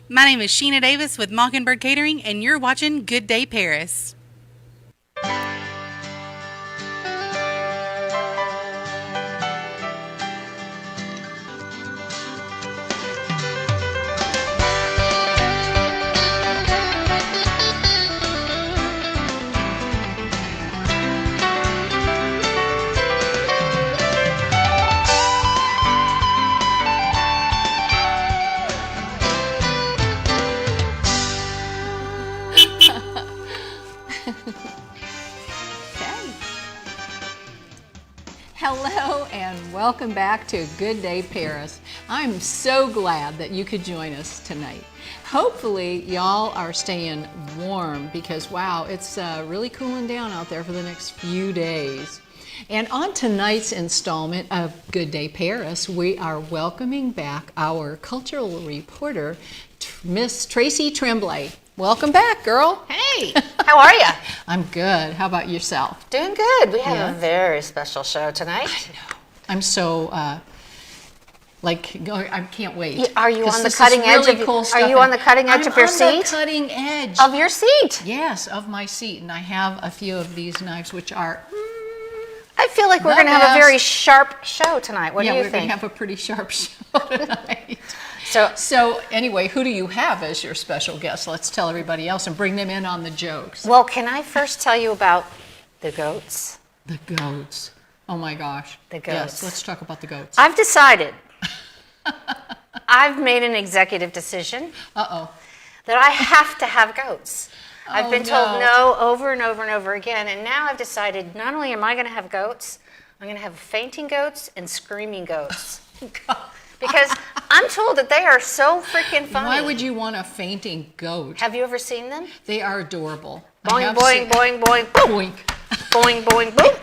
My name is Sheena Davis with Mockingbird Catering, and you're watching Good Day Paris. Okay. Hello and welcome back to Good Day Paris. I'm so glad that you could join us tonight. Hopefully y'all are staying warm because wow, it's really cooling down out there for the next few days. And on tonight's installment of Good Day Paris, we are welcoming back our cultural reporter, Miss Tracy Tremblay. Welcome back, girl. Hey, how are you? I'm good. How about yourself? Doing good. We have a very special show tonight. I know. I'm so I can't wait. Are you on the cutting edge of cool Are you on the cutting edge of your seat? I'm on the cutting edge of your seat. Yes, of my seat, and I have a few of these knives, which are. I feel like we're going to have a very sharp show tonight. What do you think? Yeah, we're going to have a pretty sharp show tonight. So anyway, who do you have as your special guest? Let's tell everybody else and bring them in on the jokes. Well, can I first tell you about the goats? The goats. Oh my gosh. The goats. Yes, let's talk about the goats. I've decided. I've made an executive decision. Uh-oh. That I have to have goats. I've been told no over and over and over again, and now I've decided not only am I going to have goats, I'm going to have fainting goats and screaming goats. Because I'm told that they are so freaking funny. Why would you want a fainting goat? Have you ever seen them? They are adorable. Boing, boing, boing, boing, boom. Boink. Boing, boing, boom.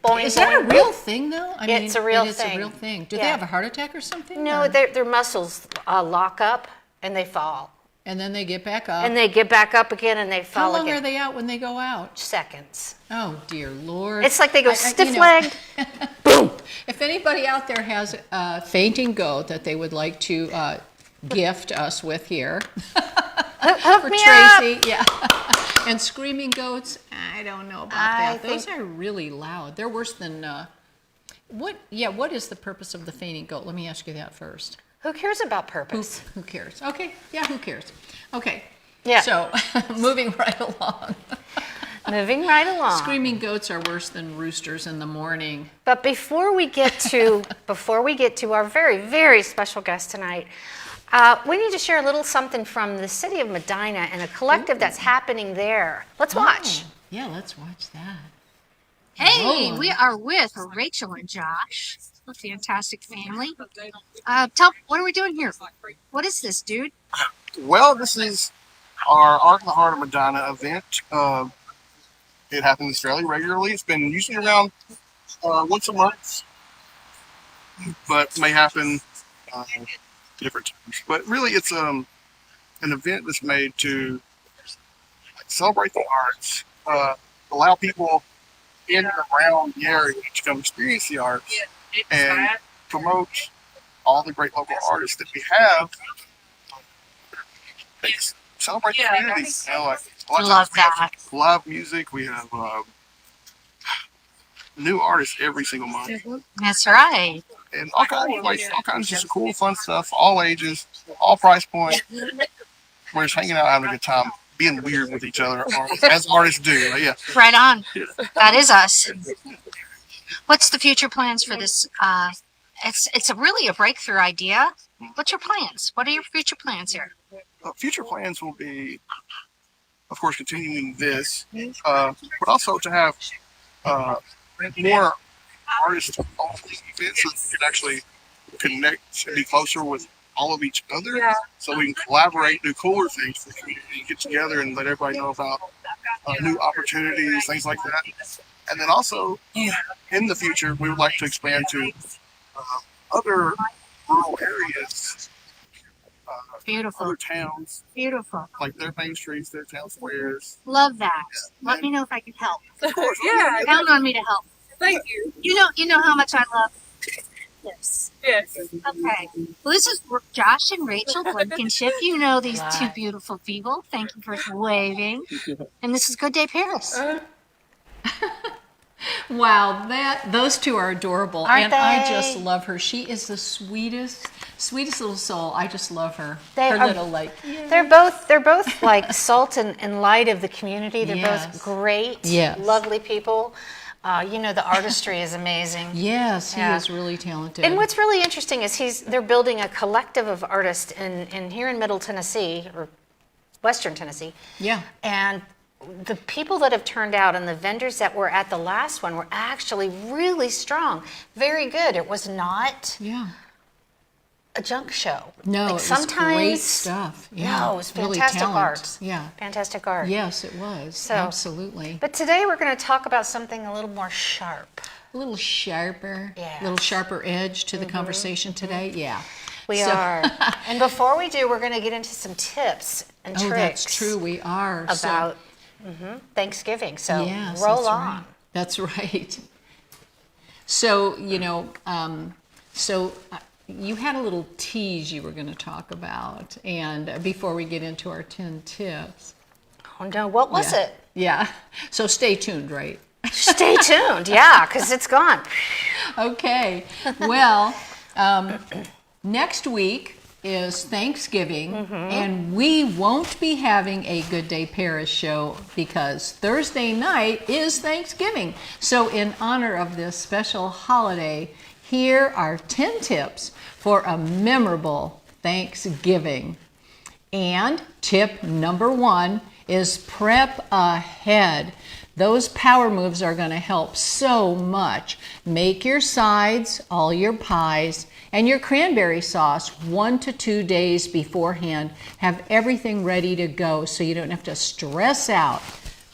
Boing, Is that boing, a real boom. thing, though? It's a real thing. It's a real thing. Do they Yeah. have a heart attack or something? No, or? their muscles lock up and they fall. And then they get back up. And they get back up again and they fall How long again. are they out when they go out? Seconds. Oh, dear Lord. It's like they go stiff-legged. Boom. If anybody out there has a fainting goat that they would like to gift us with here. Hook For me Tracy, up. yeah. And screaming goats, I don't know about that. Those are really loud. They're worse than, what is the purpose of the fainting goat? Let me ask you that first. Who cares about purpose? Who cares? Okay, yeah, who cares? Okay, Yeah. so moving right along. Moving right along. Screaming goats are worse than roosters in the morning. But before we get to our very, very special guest tonight, we need to share a little something from the city of Medina and a collective that's happening there. Let's watch. Yeah, let's watch that. Hey, we are with Rachel and Josh, a fantastic family. What are we doing here? What is this, dude? Well, this is our Art in the Heart of Medina event. It happens fairly regularly. It's been usually around once a month, but may happen different times. But really, it's an event that's made to celebrate the arts, allow people in and around the area to come experience the arts, and promote all the great local artists that we have. Celebrate the community. You know, like a lot of Love times we have that. live music. We have new artists every single month, That's right. and all kinds of just cool, fun stuff. All ages, all price points. We're just hanging out, having a good time, being weird with each other, as artists do. Yeah. Right on. That is us. What's the future plans for this? It's really a breakthrough idea. What's your plans? What are your future plans here? Future plans will be, of course, continuing this, but also to have more artist-only events so we can actually connect and be closer with all of each other, so we can collaborate, do cooler things for the community, get together and let everybody know about new opportunities, things like that. And then also, in the future, we would like to expand to other rural areas, Beautiful. other towns, Beautiful. like their main streets, their town squares. Love that. Let me know if I can help. Of course, Count on me to help. Thank you. You know how much I love this. Yes. Okay. Well, this is Josh and Rachel Blankenship. You know these two beautiful people. Thank you for waving. And this is Good Day Paris. Wow, those two are adorable, Aren't and I they? just love her. She is the sweetest little soul. I just love her. They her are- little They're both like salt and light of the community. They're Yes. both great, Yes. lovely people. The artistry is amazing. Yes, he Yeah. is really talented. And what's really interesting is they're building a collective of artists in here in Middle Tennessee or Western Tennessee. Yeah. And the people that have turned out and the vendors that were at the last one were actually really strong, very good. It was not Yeah. a junk show. No, Like it was sometimes great stuff. Yeah. No, it was really fantastic talent. art. Yeah. Fantastic art. Yes, it was. So- Absolutely. But today we're going to talk about something a little more sharp. A little sharper. Yes. A little sharper edge to the conversation today. Yeah. We So- are. And before we do, we're going to get into some tips and Oh, tricks that's true. We are. So- about Thanksgiving. So yes, roll that's on. Right. That's right. So, you had a little tease you were going to talk about, and before we get into our 10 tips. Oh no, what was Yeah. it? Yeah. So stay tuned, right? Stay tuned, yeah, because it's gone. Okay. Well, next week is Thanksgiving, and we won't be having a Good Day Paris show because Thursday night is Thanksgiving. So in honor of this special holiday, here are 10 tips for a memorable Thanksgiving. And tip number 1 is prep ahead. Those power moves are going to help so much. Make your sides, all your pies, and your cranberry sauce 1 to 2 days beforehand. Have everything ready to go so you don't have to stress out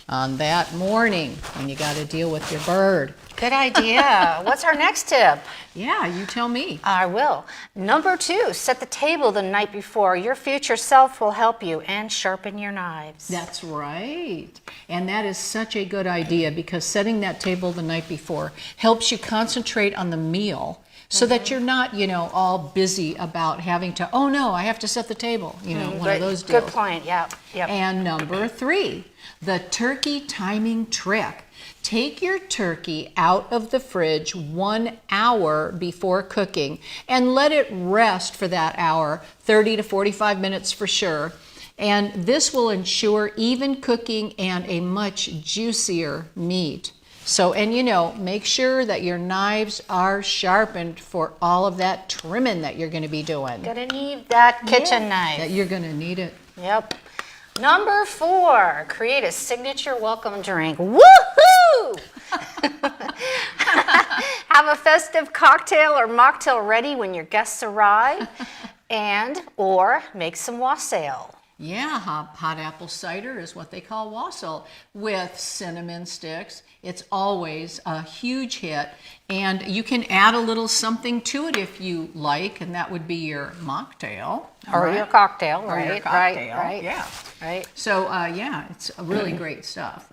on that morning when you got to deal with your bird. Good idea. What's our next tip? Yeah, you tell me. I will. Number 2, set the table the night before. Your future self will help you and sharpen your knives. That's right. And that is such a good idea because setting that table the night before helps you concentrate on the meal so that you're not, all busy about having to, oh no, I have to set the table, one of those deals. Good point, yeah. Yep. And number 3, the turkey timing trick. Take your turkey out of the fridge 1 hour before cooking and let it rest for that hour, 30 to 45 minutes for sure. And this will ensure even cooking and a much juicier meat. So, make sure that your knives are sharpened for all of that trimming that you're going to be doing. Gonna need that kitchen That knife. you're going to need it. Yep. Number 4, create a signature welcome drink. Woohoo! Have a festive cocktail or mocktail ready when your guests arrive, or make some wassail. Yeah, hot apple cider is what they call wassail with cinnamon sticks. It's always a huge hit, and you can add a little something to it if you like, and that would be your mocktail. Or right? your cocktail, Or right? your cocktail, Right. yeah. Right. So, it's really great stuff.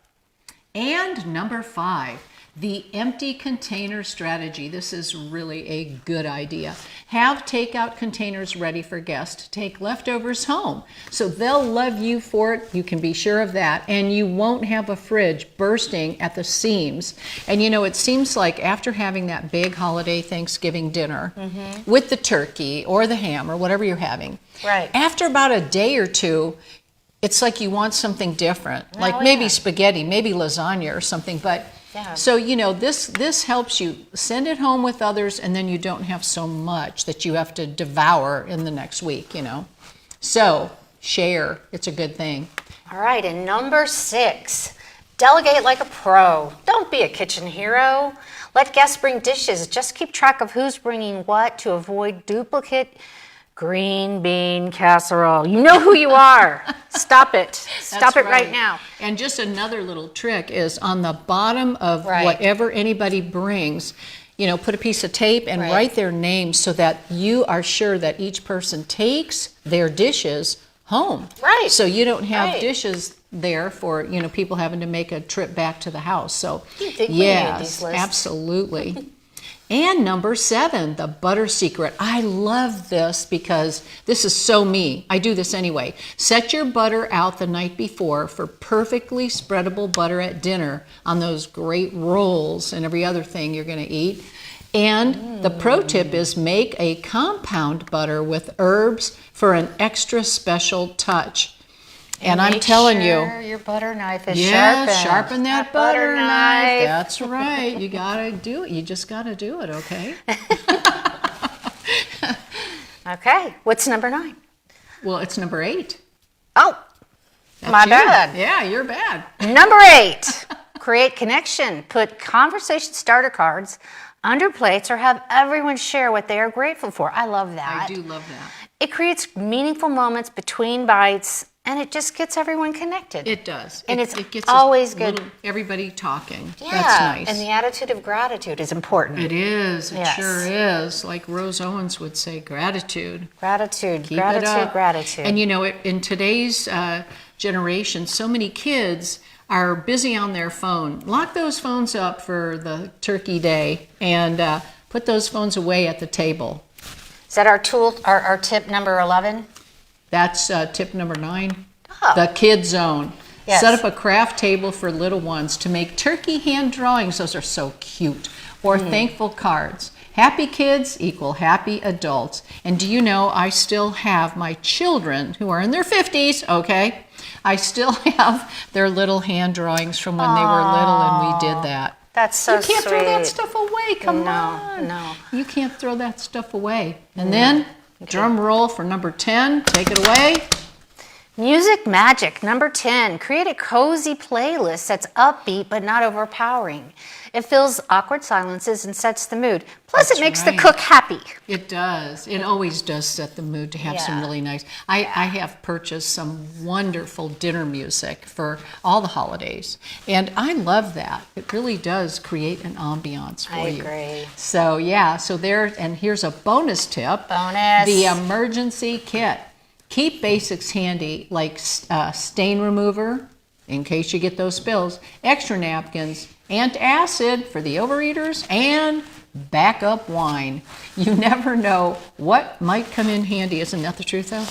And number 5, the empty container strategy. This is really a good idea. Have takeout containers ready for guests to take leftovers home. So they'll love you for it. You can be sure of that. And you won't have a fridge bursting at the seams. And it seems like after having that big holiday Thanksgiving dinner with the turkey or the ham or whatever you're having, Right. after about a day or two, it's like you want something different, like maybe spaghetti, maybe lasagna or something. But so this helps you send it home with others, and then you don't have so much that you have to devour in the next week. So share; it's a good thing. All right, and number 6, delegate like a pro. Don't be a kitchen hero. Let guests bring dishes. Just keep track of who's bringing what to avoid duplicate green bean casserole. You know who you are. Stop it. Stop it right now. And just another little trick is on the bottom of Right. whatever anybody brings, put a piece of tape and Right. write their name so that you are sure that each person takes their dishes home. Right. So you don't have Right. dishes there for, people having to make a trip back to the house. So You think we needed yes, these lists. absolutely. And number 7, the butter secret. I love this because this is so me. I do this anyway. Set your butter out the night before for perfectly spreadable butter at dinner on those great rolls and every other thing you're going to eat. And the pro tip is make a compound butter with herbs for an extra special touch. And I'm telling you, your butter knife is yeah, sharpened. sharpen that butter knife. That's right. You gotta do it. You just gotta do it, okay? Okay, what's number 9? Well, it's number 8. Oh, That's my you. bad. Yeah, you're bad. Number 8, create connection. Put conversation starter cards under plates or have everyone share what they are grateful for. I love that. I do love that. It creates meaningful moments between bites, and it just gets everyone connected. It does. And it it's gets always good. Everybody talking. Yeah, That's nice. and the attitude of gratitude is important. It is. It Yes. sure is. Like Rose Owens would say, gratitude. Gratitude, Keep it gratitude, up. gratitude. And you know, in today's generation, so many kids are busy on their phone. Lock those phones up for the turkey day and put those phones away at the table. Is that our tool, our tip number 11? That's tip number 9. Oh. The Kid Zone. Yes. Set up a craft table for little ones to make turkey hand drawings. Those are so cute. Or thankful cards. Happy kids equal happy adults. And do you know, I still have my children who are in their 50s, okay? I still have their little hand drawings from when they were little and we did that. That's so You can't sweet. throw that stuff away, come No, on. no. You can't throw that stuff away. And then, drum roll for number 10, take it away. Music magic, number 10. Create a cozy playlist that's upbeat but not overpowering. It fills awkward silences and sets the mood. Plus, That's it makes right. the cook happy. It does. It always does set the mood to have some Yeah. really nice. I have purchased some wonderful dinner music for all the holidays. And I love that. It really does create an ambiance for I you. agree. So yeah, so there, and here's a bonus tip. Bonus. The emergency kit. Keep basics handy like stain remover, in case you get those spills, extra napkins, antacid for the overeaters, and backup wine. You never know what might come in handy. Isn't that the truth, though?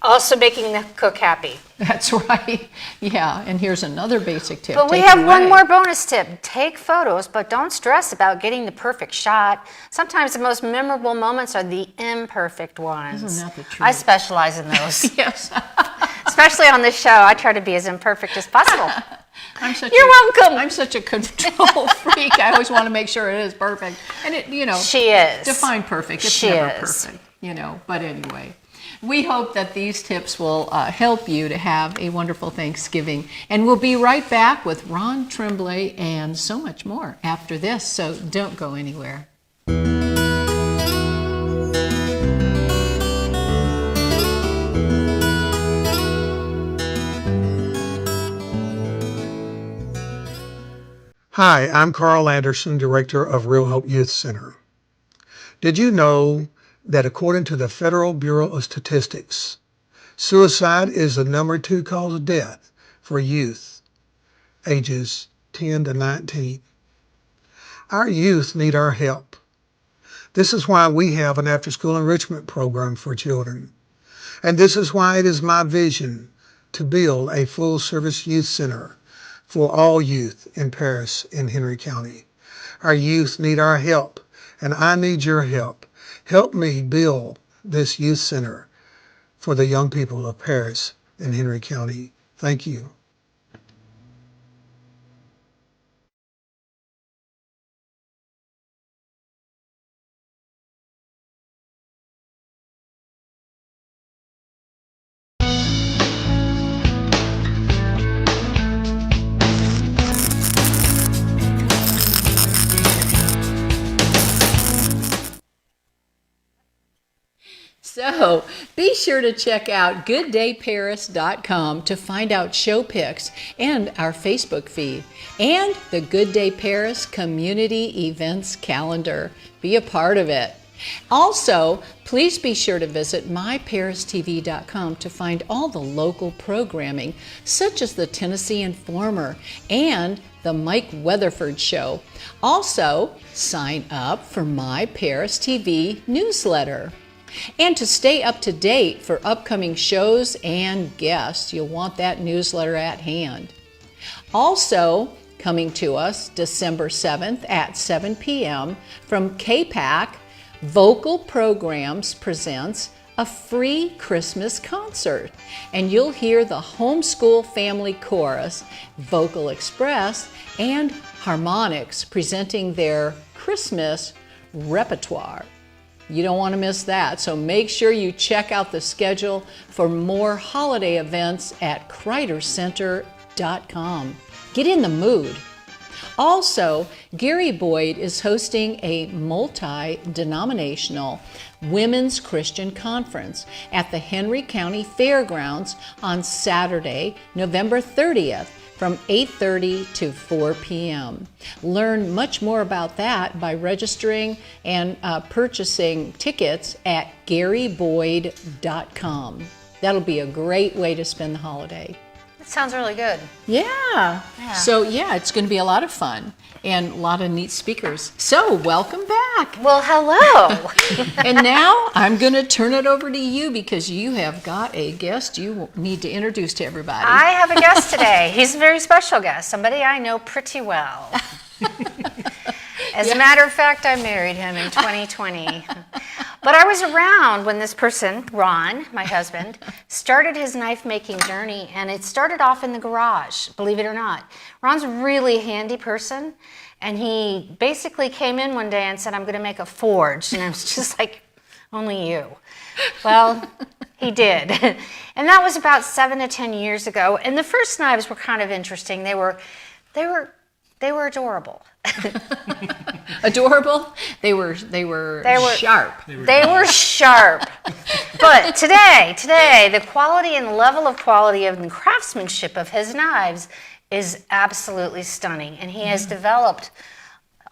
Also making the cook happy. That's right. Yeah, and here's another basic tip. But we Take it have one away. more bonus tip. Take photos, but don't stress about getting the perfect shot. Sometimes the most memorable moments are the imperfect ones. Isn't that the truth? I specialize in those. Yes. Especially on this show, I try to be as imperfect as possible. You're welcome. I'm such a control freak. I always want to make sure it is perfect. And it, you know, She is. define perfect. It's She never is. perfect, you know. But anyway, we hope that these tips will help you to have a wonderful Thanksgiving. And we'll be right back with Ron Tremblay and so much more after this. So don't go anywhere. Hi, I'm Carl Anderson, Director of Real Hope Youth Center. Did you know that according to the Federal Bureau of Statistics, suicide is the number 2 cause of death for youth ages 10 to 19? Our youth need our help. This is why we have an after-school enrichment program for children. And this is why it is my vision to build a full-service youth center for all youth in Paris and Henry County. Our youth need our help, and I need your help. Help me build this youth center for the young people of Paris and Henry County. Thank you. So be sure to check out gooddayparis.com to find out show pics and our Facebook feed and the Good Day Paris Community Events Calendar. Be a part of it. Also, please be sure to visit myparistv.com to find all the local programming, such as the Tennessee Informer and the Mike Weatherford Show. Also, sign up for My Paris TV newsletter. And to stay up to date for upcoming shows and guests, you'll want that newsletter at hand. Also, coming to us December 7th at 7 p.m. from KPAC, Vocal Programs presents a free Christmas concert. And you'll hear the Homeschool Family Chorus, Vocal Express, and Harmonics presenting their Christmas repertoire. You don't want to miss that, so make sure you check out the schedule for more holiday events at KreiderCenter.com. Get in the mood. Also, Gary Boyd is hosting a multi-denominational Women's Christian Conference at the Henry County Fairgrounds on Saturday, November 30th from 8:30 to 4 p.m. Learn much more about that by registering and purchasing tickets at garyboyd.com. That'll be a great way to spend the holiday. That sounds really good. Yeah. So, it's going to be a lot of fun and a lot of neat speakers. So, welcome back. Well, hello. And now I'm going to turn it over to you because you have got a guest you need to introduce to everybody. I have a guest today. He's a very special guest, somebody I know pretty well. As a matter of fact, I married him in 2020. But I was around when this person, Ron, my husband, started his knife-making journey, and it started off in the garage, believe it or not. Ron's a really handy person, and he basically came in one day and said, I'm going to make a forge. And I was just like, only you. Well, he did. And that was about 7 to 10 years ago. And the first knives were kind of interesting. They were adorable. Adorable? They were sharp. They were sharp. But today, the quality and level of quality of the craftsmanship of his knives is absolutely stunning. And he has developed,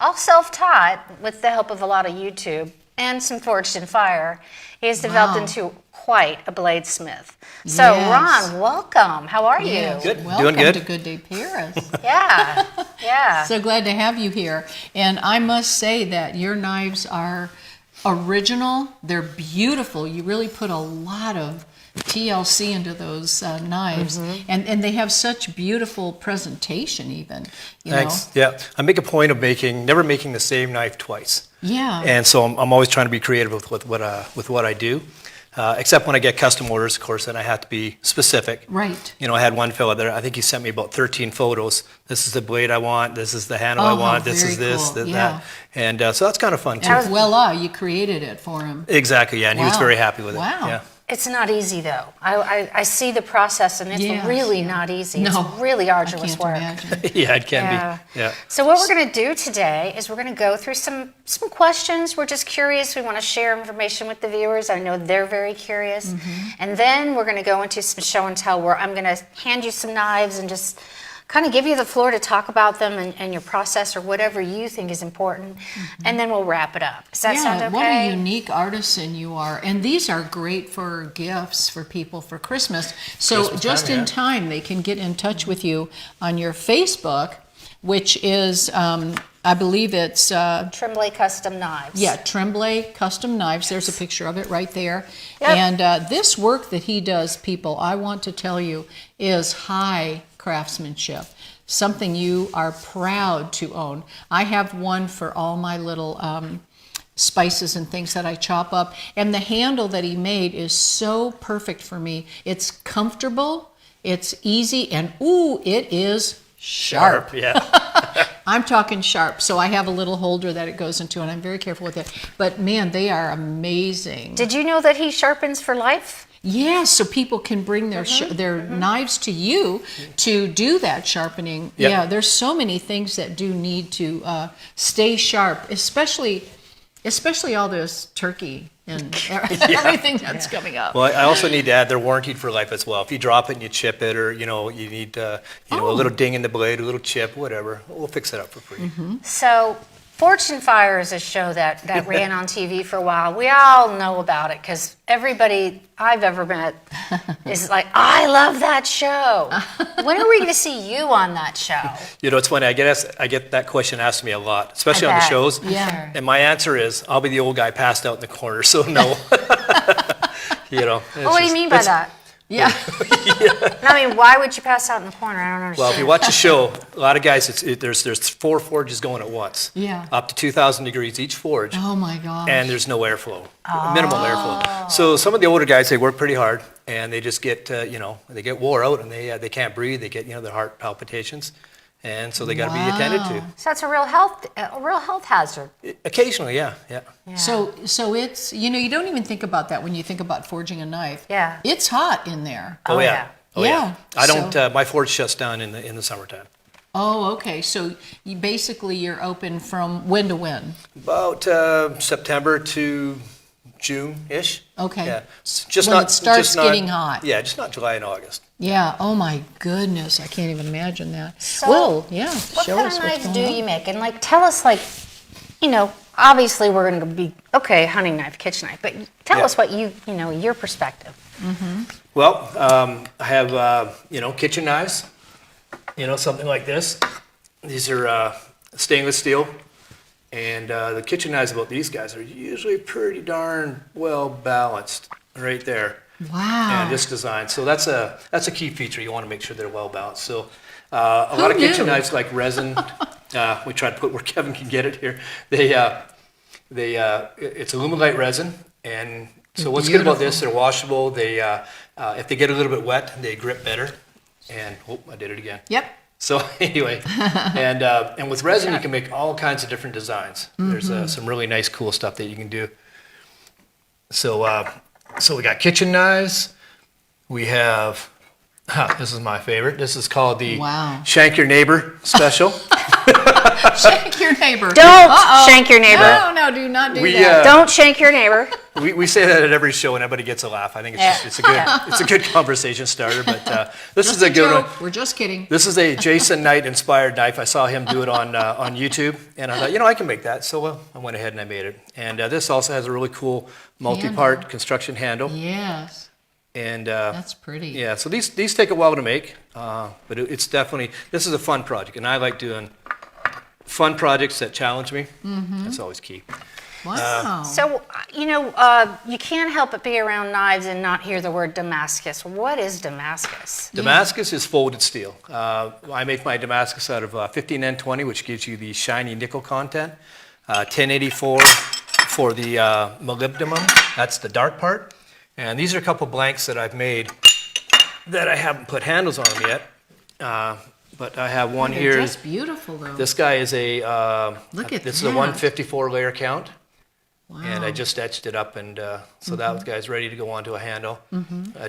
all self-taught, with the help of a lot of YouTube and some Forged in Fire, he has developed into quite a bladesmith. So, Yes. Ron, welcome. How are you? Good. Welcome Doing good. to Good Day Paris. Yeah. So glad to have you here. And I must say that your knives are original. They're beautiful. You really put a lot of TLC into those knives. And they have such beautiful presentation even. You Thanks. know? Yeah, I make a point of never making the same knife twice. Yeah. And so I'm always trying to be creative with what I do. Except when I get custom orders, of course, then I have to be specific. Right. You know, I had one fellow there, I think he sent me about 13 photos. This is the blade I want, this is the handle I want, this very is this, cool. that. And so that's kind of fun too. And voila, you created it for him. Exactly, yeah, and he was Wow. very happy with it. Wow. Yeah. It's not easy, though. I see the process, and it's Yes, really yeah. not easy. No, It's really arduous I can't work. imagine. Yeah, it can Yeah. be. Yeah. So what we're going to do today is we're going to go through some questions. We're just curious. We want to share information with the viewers. I know they're very curious. And then we're going to go into some show and tell where I'm going to hand you some knives and just kind of give you the floor to talk about them and your process or whatever you think is important. And then we'll wrap it up. Does that sound okay? What a unique artisan you are. And these are great for gifts for people for Christmas. So Christmas just time, in yeah. time, they can get in touch with you on your Facebook, which is, I believe it's, Tremblay Custom Knives. Tremblay Custom Knives. There's a picture of it right there. Yep. And this work that he does, people, I want to tell you, is high craftsmanship. Something you are proud to own. I have one for all my little spices and things that I chop up. And the handle that he made is so perfect for me. It's comfortable, it's easy, and ooh, it is sharp. Yeah. I'm talking sharp. So I have a little holder that it goes into, and I'm very careful with it. But man, they are amazing. Did you know that he sharpens for life? Yeah, so people can bring their knives to you to do that sharpening. Yep. Yeah, there's so many things that do need to stay sharp, especially all this turkey and everything that's coming up. Well, I also need to add they're warranted for life as well. If you drop it and you chip it, or you need a little ding in the blade, a little chip, whatever, we'll fix it up for free. So Fortune Fire is a show that ran on TV for a while. We all know about it because everybody I've ever met is like, I love that show. When are we going to see you on that show? You know, it's funny. I get that question asked to me a lot, especially I on the bet. shows. Yeah. And my answer is, I'll be the old guy passed out in the corner. So no. You know. Well, what do you mean by that? Yeah. I mean, why would you pass out in the corner? I don't understand. Well, if you watch a show, a lot of guys, there's 4 forges going at once. Yeah. Up to 2,000 degrees each forge. Oh my gosh. And there's no airflow, minimal airflow. So some of the older guys, they work pretty hard, and they just get, they get wore out, and they can't breathe. They get, their heart palpitations, and so they got to be attended to. So that's a real health hazard. Occasionally, yeah. So it's, you don't even think about that when you think about forging a knife. Yeah. It's hot in there. Oh yeah. Oh yeah. Yeah, I don't. so- My forge shuts down in the summertime. Oh, okay. So you're open from when to when? About September to June-ish. Okay. Yeah. Just When not, it starts just not- getting hot. Yeah, just not July and August. Yeah. Oh my goodness. I can't even imagine that. So, well, yeah. What Show kind us of what's knives going do on. you make? And tell us obviously we're going to be, okay, hunting knife, kitchen knife, but tell Yeah. us what your perspective. Well, I have kitchen knives. Something like this. These are stainless steel, and the kitchen knives about these guys are usually pretty darn well balanced right there. Wow. And this design. So that's a key feature. You want to make sure they're well balanced. So a lot of kitchen knew? knives like resin. We tried to put where Kevin can get it here. It's aluminite resin, and so what's good about this? They're washable. They if they get a little bit wet, they grip better. And I did it again. Yep. So anyway, and with resin you can make all kinds of different designs. There's some really nice, cool stuff that you can do. So we got kitchen knives. We have, this is my favorite. This is called the Wow. Shank Your Neighbor Special. Shank your neighbor. Don't Uh-oh. shank your neighbor. No, do not do We, that. Don't shank your neighbor. We say that at every show and everybody gets a laugh. I think it's a good conversation starter. But this Just is a good joke. one. We're just kidding. This is a Jason Knight inspired knife. I saw him do it on YouTube, and I thought, I can make that. So I went ahead and I made it. And this also has a really cool multi-part construction handle. Yes. And That's pretty. yeah, so these take a while to make, but it's definitely, this is a fun project, and I like doing fun projects that challenge me. That's always key. Wow. So, you can't help but be around knives and not hear the word Damascus. What is Damascus? Damascus is folded steel. I make my Damascus out of 15N20, which gives you the shiny nickel content. 1084 for the molybdenum, that's the dark part. And these are a couple blanks that I've made that I haven't put handles on them yet. But I have one They're here. just beautiful, though. This guy is Look at this is a that. 154 layer count. Wow. And I just etched it up, and so that guy's ready to go onto a handle.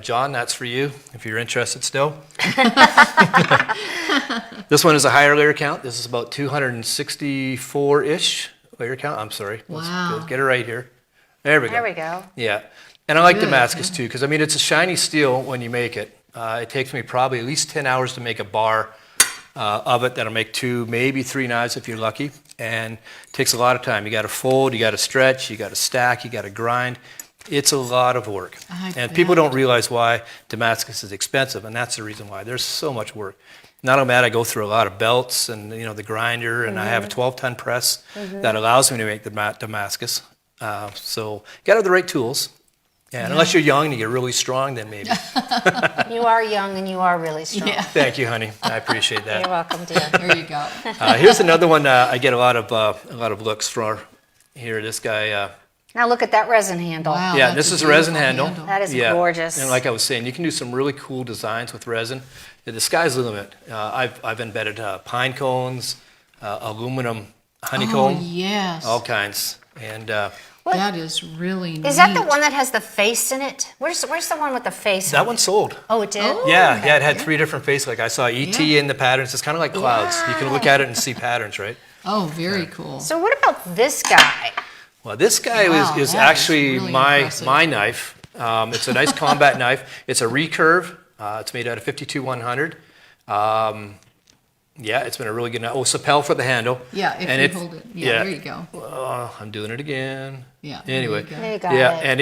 John, that's for you, if you're interested still. This one is a higher layer count. This is about 264-ish layer count. I'm sorry. Wow. Let's get it right here. There we go. There we go. Yeah. And I like Good, Damascus, yeah. too, because, it's a shiny steel when you make it. It takes me probably at least 10 hours to make a bar of it. That'll make 2, maybe 3 knives if you're lucky. And it takes a lot of time. You got to fold, you got to stretch, you got to stack, you got to grind. It's a lot of work. And people don't realize why Damascus is expensive, and that's the reason why. There's so much work. Not only that, I go through a lot of belts and the grinder, and I have a 12-ton press that allows me to make the Damascus. So you got to have the right tools. And unless you're young and you get really strong, then maybe. You are young and you are really strong. Yeah. Thank you, honey. I appreciate that. You're welcome, dear. There you go. Here's another one I get a lot of looks for. Here, this guy. Now look at that resin handle. Wow. Yeah, that's this a is a resin beautiful handle. That is Yeah. gorgeous. And like I was saying, you can do some really cool designs with resin. The sky's the limit. I've embedded pine cones, aluminum honeycomb, Oh, yes. all kinds. And That is really neat. Is that the one that has the face in it? Where's the one with the face? that one sold. Oh, it did? Yeah, it had 3 different faces. Like I saw E.T. Yeah. in the patterns. It's kind of like clouds. You can look at it and see patterns, right? Oh, very cool. So what about this guy? Well, this guy Wow, is that is actually really my impressive. knife. It's a nice combat knife. It's a recurve. It's made out of 52-100. Yeah, it's been a really good knife. Oh, Sapel for the handle. Yeah, if And you it's- hold it. Yeah, there you go. I'm doing it again. Yeah. Anyway. There you go. There you got Yeah, it. and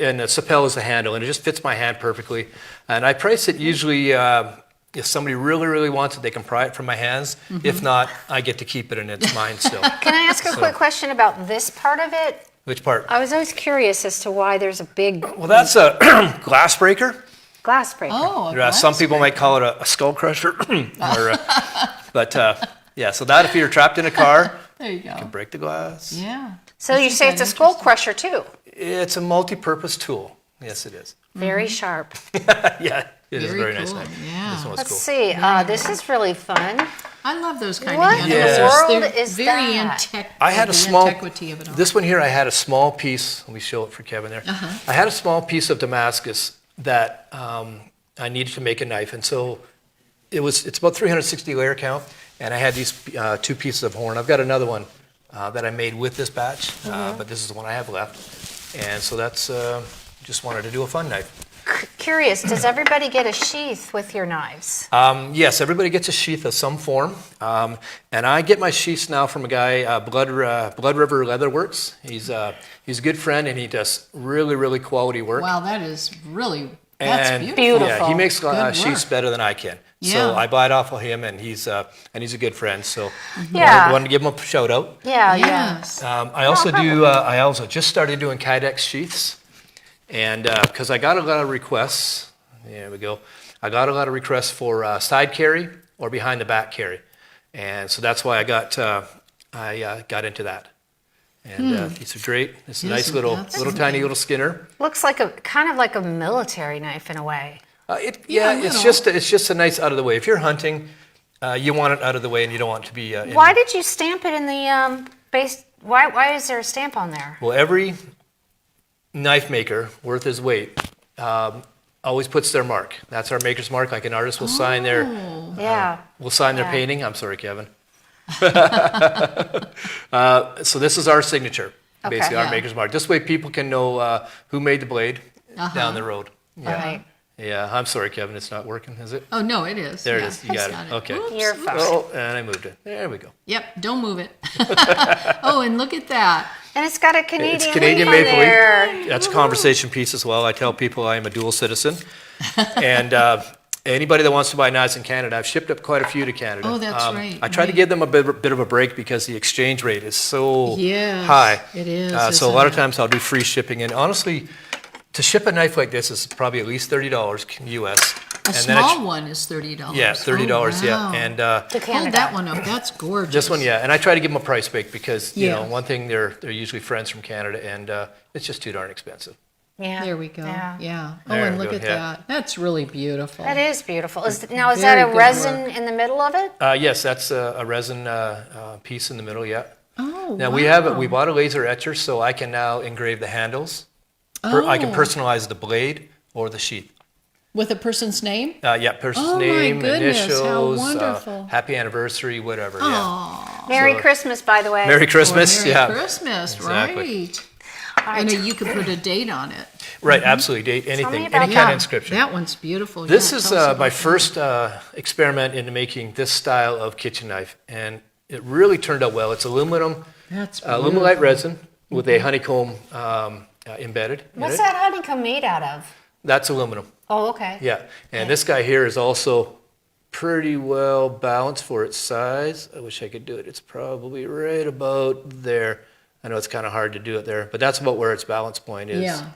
and the Sapel is the handle, and it just fits my hand perfectly. And I price it usually, if somebody really, really wants it, they can pry it from my hands. If not, I get to keep it, and it's mine still. Can I ask a quick question about this part of it? Which part? I was always curious as to why there's a big Well, that's a glass breaker. glass breaker. Oh, Some people might call it a skull crusher, yeah. So that if you're trapped in a car, there you you can go. break the glass. Yeah. So you say it's a skull crusher too. It's a multi-purpose tool. Yes, it is. Very sharp. Yeah, it is a very nice cool. knife. Yeah. This one was Let's cool. see. This is really fun. I love those kind What of in the handles. world They're is very that? I had a the small. integrity of it all. This one here, I had a small piece. Let me show it for Kevin there. I had a small piece of Damascus that I needed to make a knife, and so it's about 360 layer count, and I had these 2 pieces of horn. I've got another one that I made with this batch, but this is the one I have left, and so that's just wanted to do a fun knife. Curious, does everybody get a sheath with your knives? Yes, everybody gets a sheath of some form, and I get my sheaths now from a guy, Blood River Leather Works. He's a good friend, and he does really, really quality work. Wow, that's And beautiful. Yeah, he makes Good sheaths work. better than I can. Yeah. So I buy it off of him, and he's a good friend. So Yeah. wanted to give him a shout out. Yeah, Yes. I also do. I also just started doing Kydex sheaths, and because I got a lot of requests. There we go. I got a lot of requests for side carry or behind the back carry, and so that's why I got into that. And these are great. It's a nice Isn't little that tiny little Skinner. Looks like kind of like a military knife in a way. Yeah, a It's little. just a nice out of the way. If you're hunting, you want it out of the way, and you don't want it to be. Why did you stamp it in the base? Why is there a stamp on there? Well, every knife maker worth his weight always puts their mark. That's our maker's mark. Like an artist will sign their Yeah. their painting. I'm sorry, Kevin. So this is our signature, Okay. basically our Yeah. maker's mark. This way, people can know who made the blade down the road. All right. Yeah. I'm sorry, Kevin. It's not working, is it? Oh, no, it is. There Yeah, it is. You got it. Okay. Oops. You're fine. Oh, and I moved it. There we go. Yep, don't move it. Oh, and look at that. And it's got a Canadian, It's Canadian leaf on maple there. leaf. That's a conversation piece as well. I tell people I am a dual citizen. And anybody that wants to buy knives in Canada, I've shipped up quite a few to Canada. Oh, that's right, I try to right. give them a bit of a break because the exchange rate is so Yes, high. it is, So a isn't lot of it? times I'll do free shipping. And honestly, to ship a knife like this is probably at least $30 US. A And then small one is $30. Yeah, $30, Oh, yeah. wow. And To Canada. Hold that one up. That's gorgeous. this one, yeah, and I try to give them a price break because you Yeah. know one thing they're usually friends from Canada, and it's just too darn expensive. Yeah. There we go. Yeah. Oh, There and we look go, at yeah. that. That's really beautiful. That is beautiful. Is that a Very good resin work. in the middle of it? Yes, that's a resin piece in the middle. Yeah. Oh, Now wow. we bought a laser etcher, so I can now engrave the handles. I can Oh. personalize the blade or the sheath. With a person's name? Yeah, person's Oh, my name, goodness, how initials, wonderful. happy anniversary, whatever. Yeah. Aw. Merry So- Christmas, by the way. Merry Christmas. Merry yeah. Christmas, Exactly. right. And you could put a date on it. Right. Absolutely. Date anything, about any kind that. of inscription. That one's beautiful. This Yeah, is tell us about my that. first experiment into making this style of kitchen knife, and it really turned out well. It's aluminum, That's aluminite resin with a honeycomb embedded in What's it. that honeycomb made out of? That's aluminum. Oh, okay. Yeah, and this guy here is also pretty well balanced for its size. I wish I could do it. It's probably right about there. I know it's kind of hard to do it there, but that's about where its balance point is. Yeah.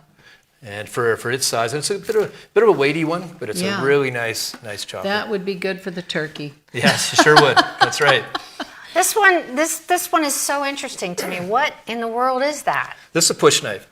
And for its size, and it's a bit of a weighty one, but it's Yeah. a really nice chopper. That would be good for the turkey. Yes, you sure would. That's right. This one is so interesting to me. What in the world is that? This is a push knife.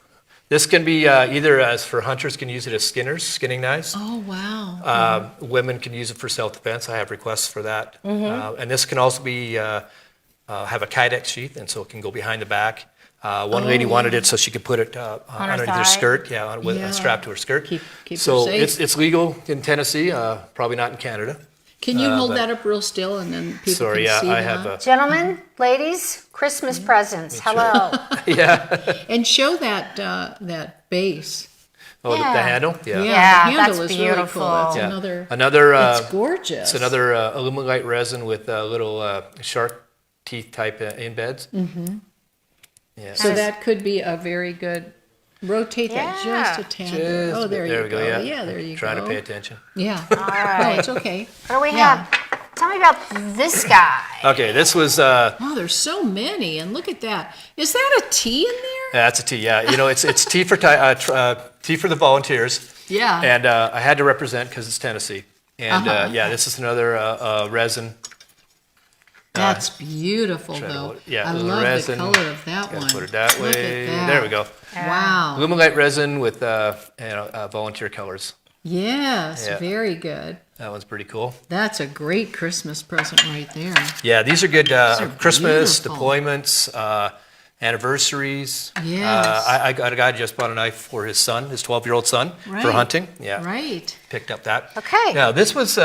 This can be either as for hunters can use it as skinning knives. Oh, wow. Women can use it for self-defense. I have requests for that. Mm-hmm. And this can also be have a Kydex sheath, and so it can go behind the back. One lady wanted it so she could put it underneath thigh? her skirt, with Yeah. a strap to her skirt. Keep her so safe. it's legal in Tennessee, probably not in Canada. Can you hold but- that up real still and then people Sorry, can yeah, see I that? have Gentlemen, ladies, Christmas presents. Hello. yeah. And show that base. Oh, the handle? Yeah, Yeah, the handle that's is really cool. beautiful. That's Yeah. another. It's It's gorgeous. It's another illuminate resin with little shark teeth type embeds. Mm-hmm. Yeah. So that could be a very good. Rotate that just a tad. Oh, there you we go. Yeah, there you go. Trying to pay attention. Yeah. All right. No, it's okay. What do we Yeah. have? Tell me about this guy. Okay, this was Oh, there's so many, and look at that. Is that a T in there? that's a T. Yeah, it's T for T for the volunteers. Yeah. And I had to represent because it's Tennessee. And yeah, this is another resin. That's beautiful, Try to though. hold it. Yeah, I the love resin. the color of that Gotta one. put it that Look way. at that. There we go. Wow. Illuminate resin with volunteer colors. Yes, Yeah. very good. That one's pretty cool. That's a great Christmas present right there. Yeah, these are good are Christmas beautiful. deployments, anniversaries. Yes. I got a guy who just bought a knife for his son, his 12-year-old son, Right. for hunting. Yeah, Right. picked up that. Okay. Now this one's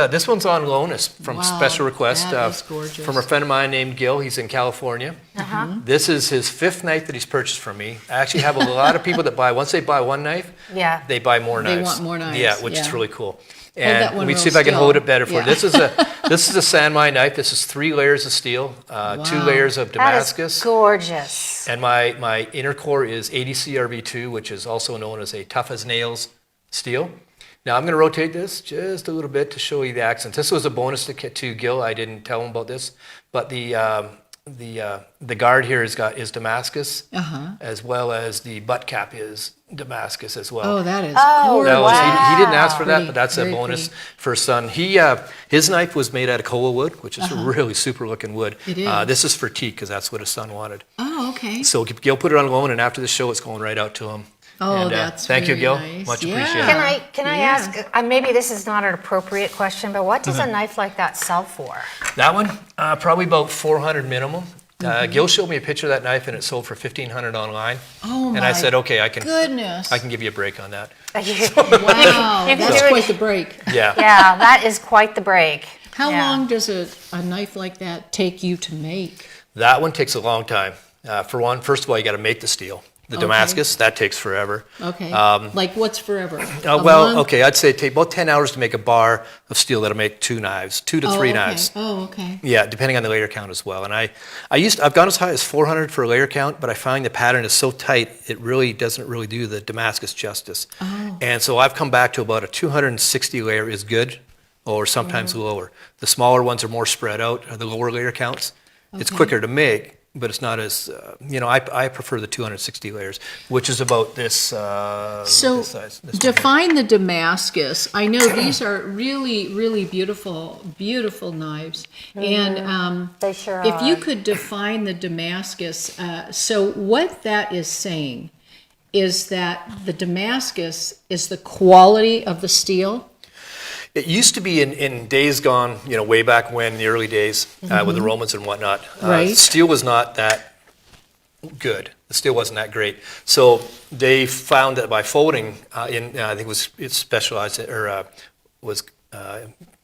on loan. It's from Wow, special request that is gorgeous. from a friend of mine named Gil. He's in California. This is his 5th knife that he's purchased from me. I actually have a lot of people that buy. Once they buy one knife, Yeah. they buy more They knives. want more knives, Yeah, which is yeah. really cool. that And one let me real see if I can still. hold it better for you. Yeah. This is a Sanmai knife. This is 3 layers of steel, 2 Wow. layers of That Damascus. is gorgeous. And my inner core is 80 CRV2, which is also known as a tough as nails steel. Now I'm going to rotate this just a little bit to show you the accents. This was a bonus to Gil. I didn't tell him about this, but the guard here is Damascus, as well as the butt cap is Damascus as well. Oh, that is Oh, gorgeous. That was, he didn't ask for that, Pretty, but that's a very bonus pretty. for his son. His knife was made out of koa wood, which is really super looking wood. It is. This is for teak because that's what his son wanted. Oh, okay. So Gil put it on loan, and after the show, it's going right out to him. Oh, And, that's thank you, very Gil. nice. Much Yeah. appreciated. Can I Yeah. ask? Maybe this is not an appropriate question, but what does a knife like that sell for? That one, probably about 400 minimum. Mm-hmm. Gil showed me a picture of that knife, and it sold for 1,500 online. Oh, and my I said, okay, I goodness. can give you a break on that. Wow, You can that's do it. quite the break. Yeah. Yeah, that is quite the break. How Yeah. long does a knife like that take you to make? That one takes a long time. First of all, you got to make the steel. The Okay. Damascus, that takes forever. Okay. Like what's forever? A Well, month? okay, I'd say it take about 10 hours to make a bar of steel that'll make 2 knives, 2 to 3 okay. knives. Oh, okay. Yeah, depending on the layer count as well. And I've gone as high as 400 for a layer count, but I find the pattern is so tight, it really doesn't really do the Damascus justice. Oh. And so I've come back to about a 260 layer is good, or sometimes lower. The smaller ones are more spread out, or the lower layer counts. It's Okay. quicker to make, but it's not as, I prefer the 260 layers, which is about this, So this size. This one here. define the Damascus. I know these are really, really beautiful, beautiful knives. And They sure if you are. could define the Damascus, so what that is saying is that the Damascus is the quality of the steel. It used to be in days gone, way back when, the early days, with the Romans and whatnot. Right. Steel was not that good. The steel wasn't that great. So they found that by folding, I think it's specialized or was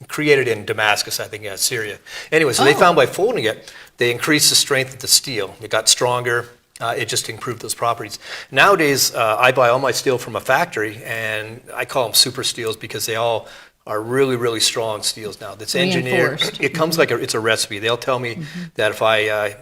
created in Damascus, I think, Syria. Anyway, so they found by folding it, they increased the strength of the steel. It got stronger. It just improved those properties. Nowadays, I buy all my steel from a factory, and I call them super steels because they all are really, really strong steels now. That's engineered. Reinforced. It comes like it's a recipe. They'll tell me that if I,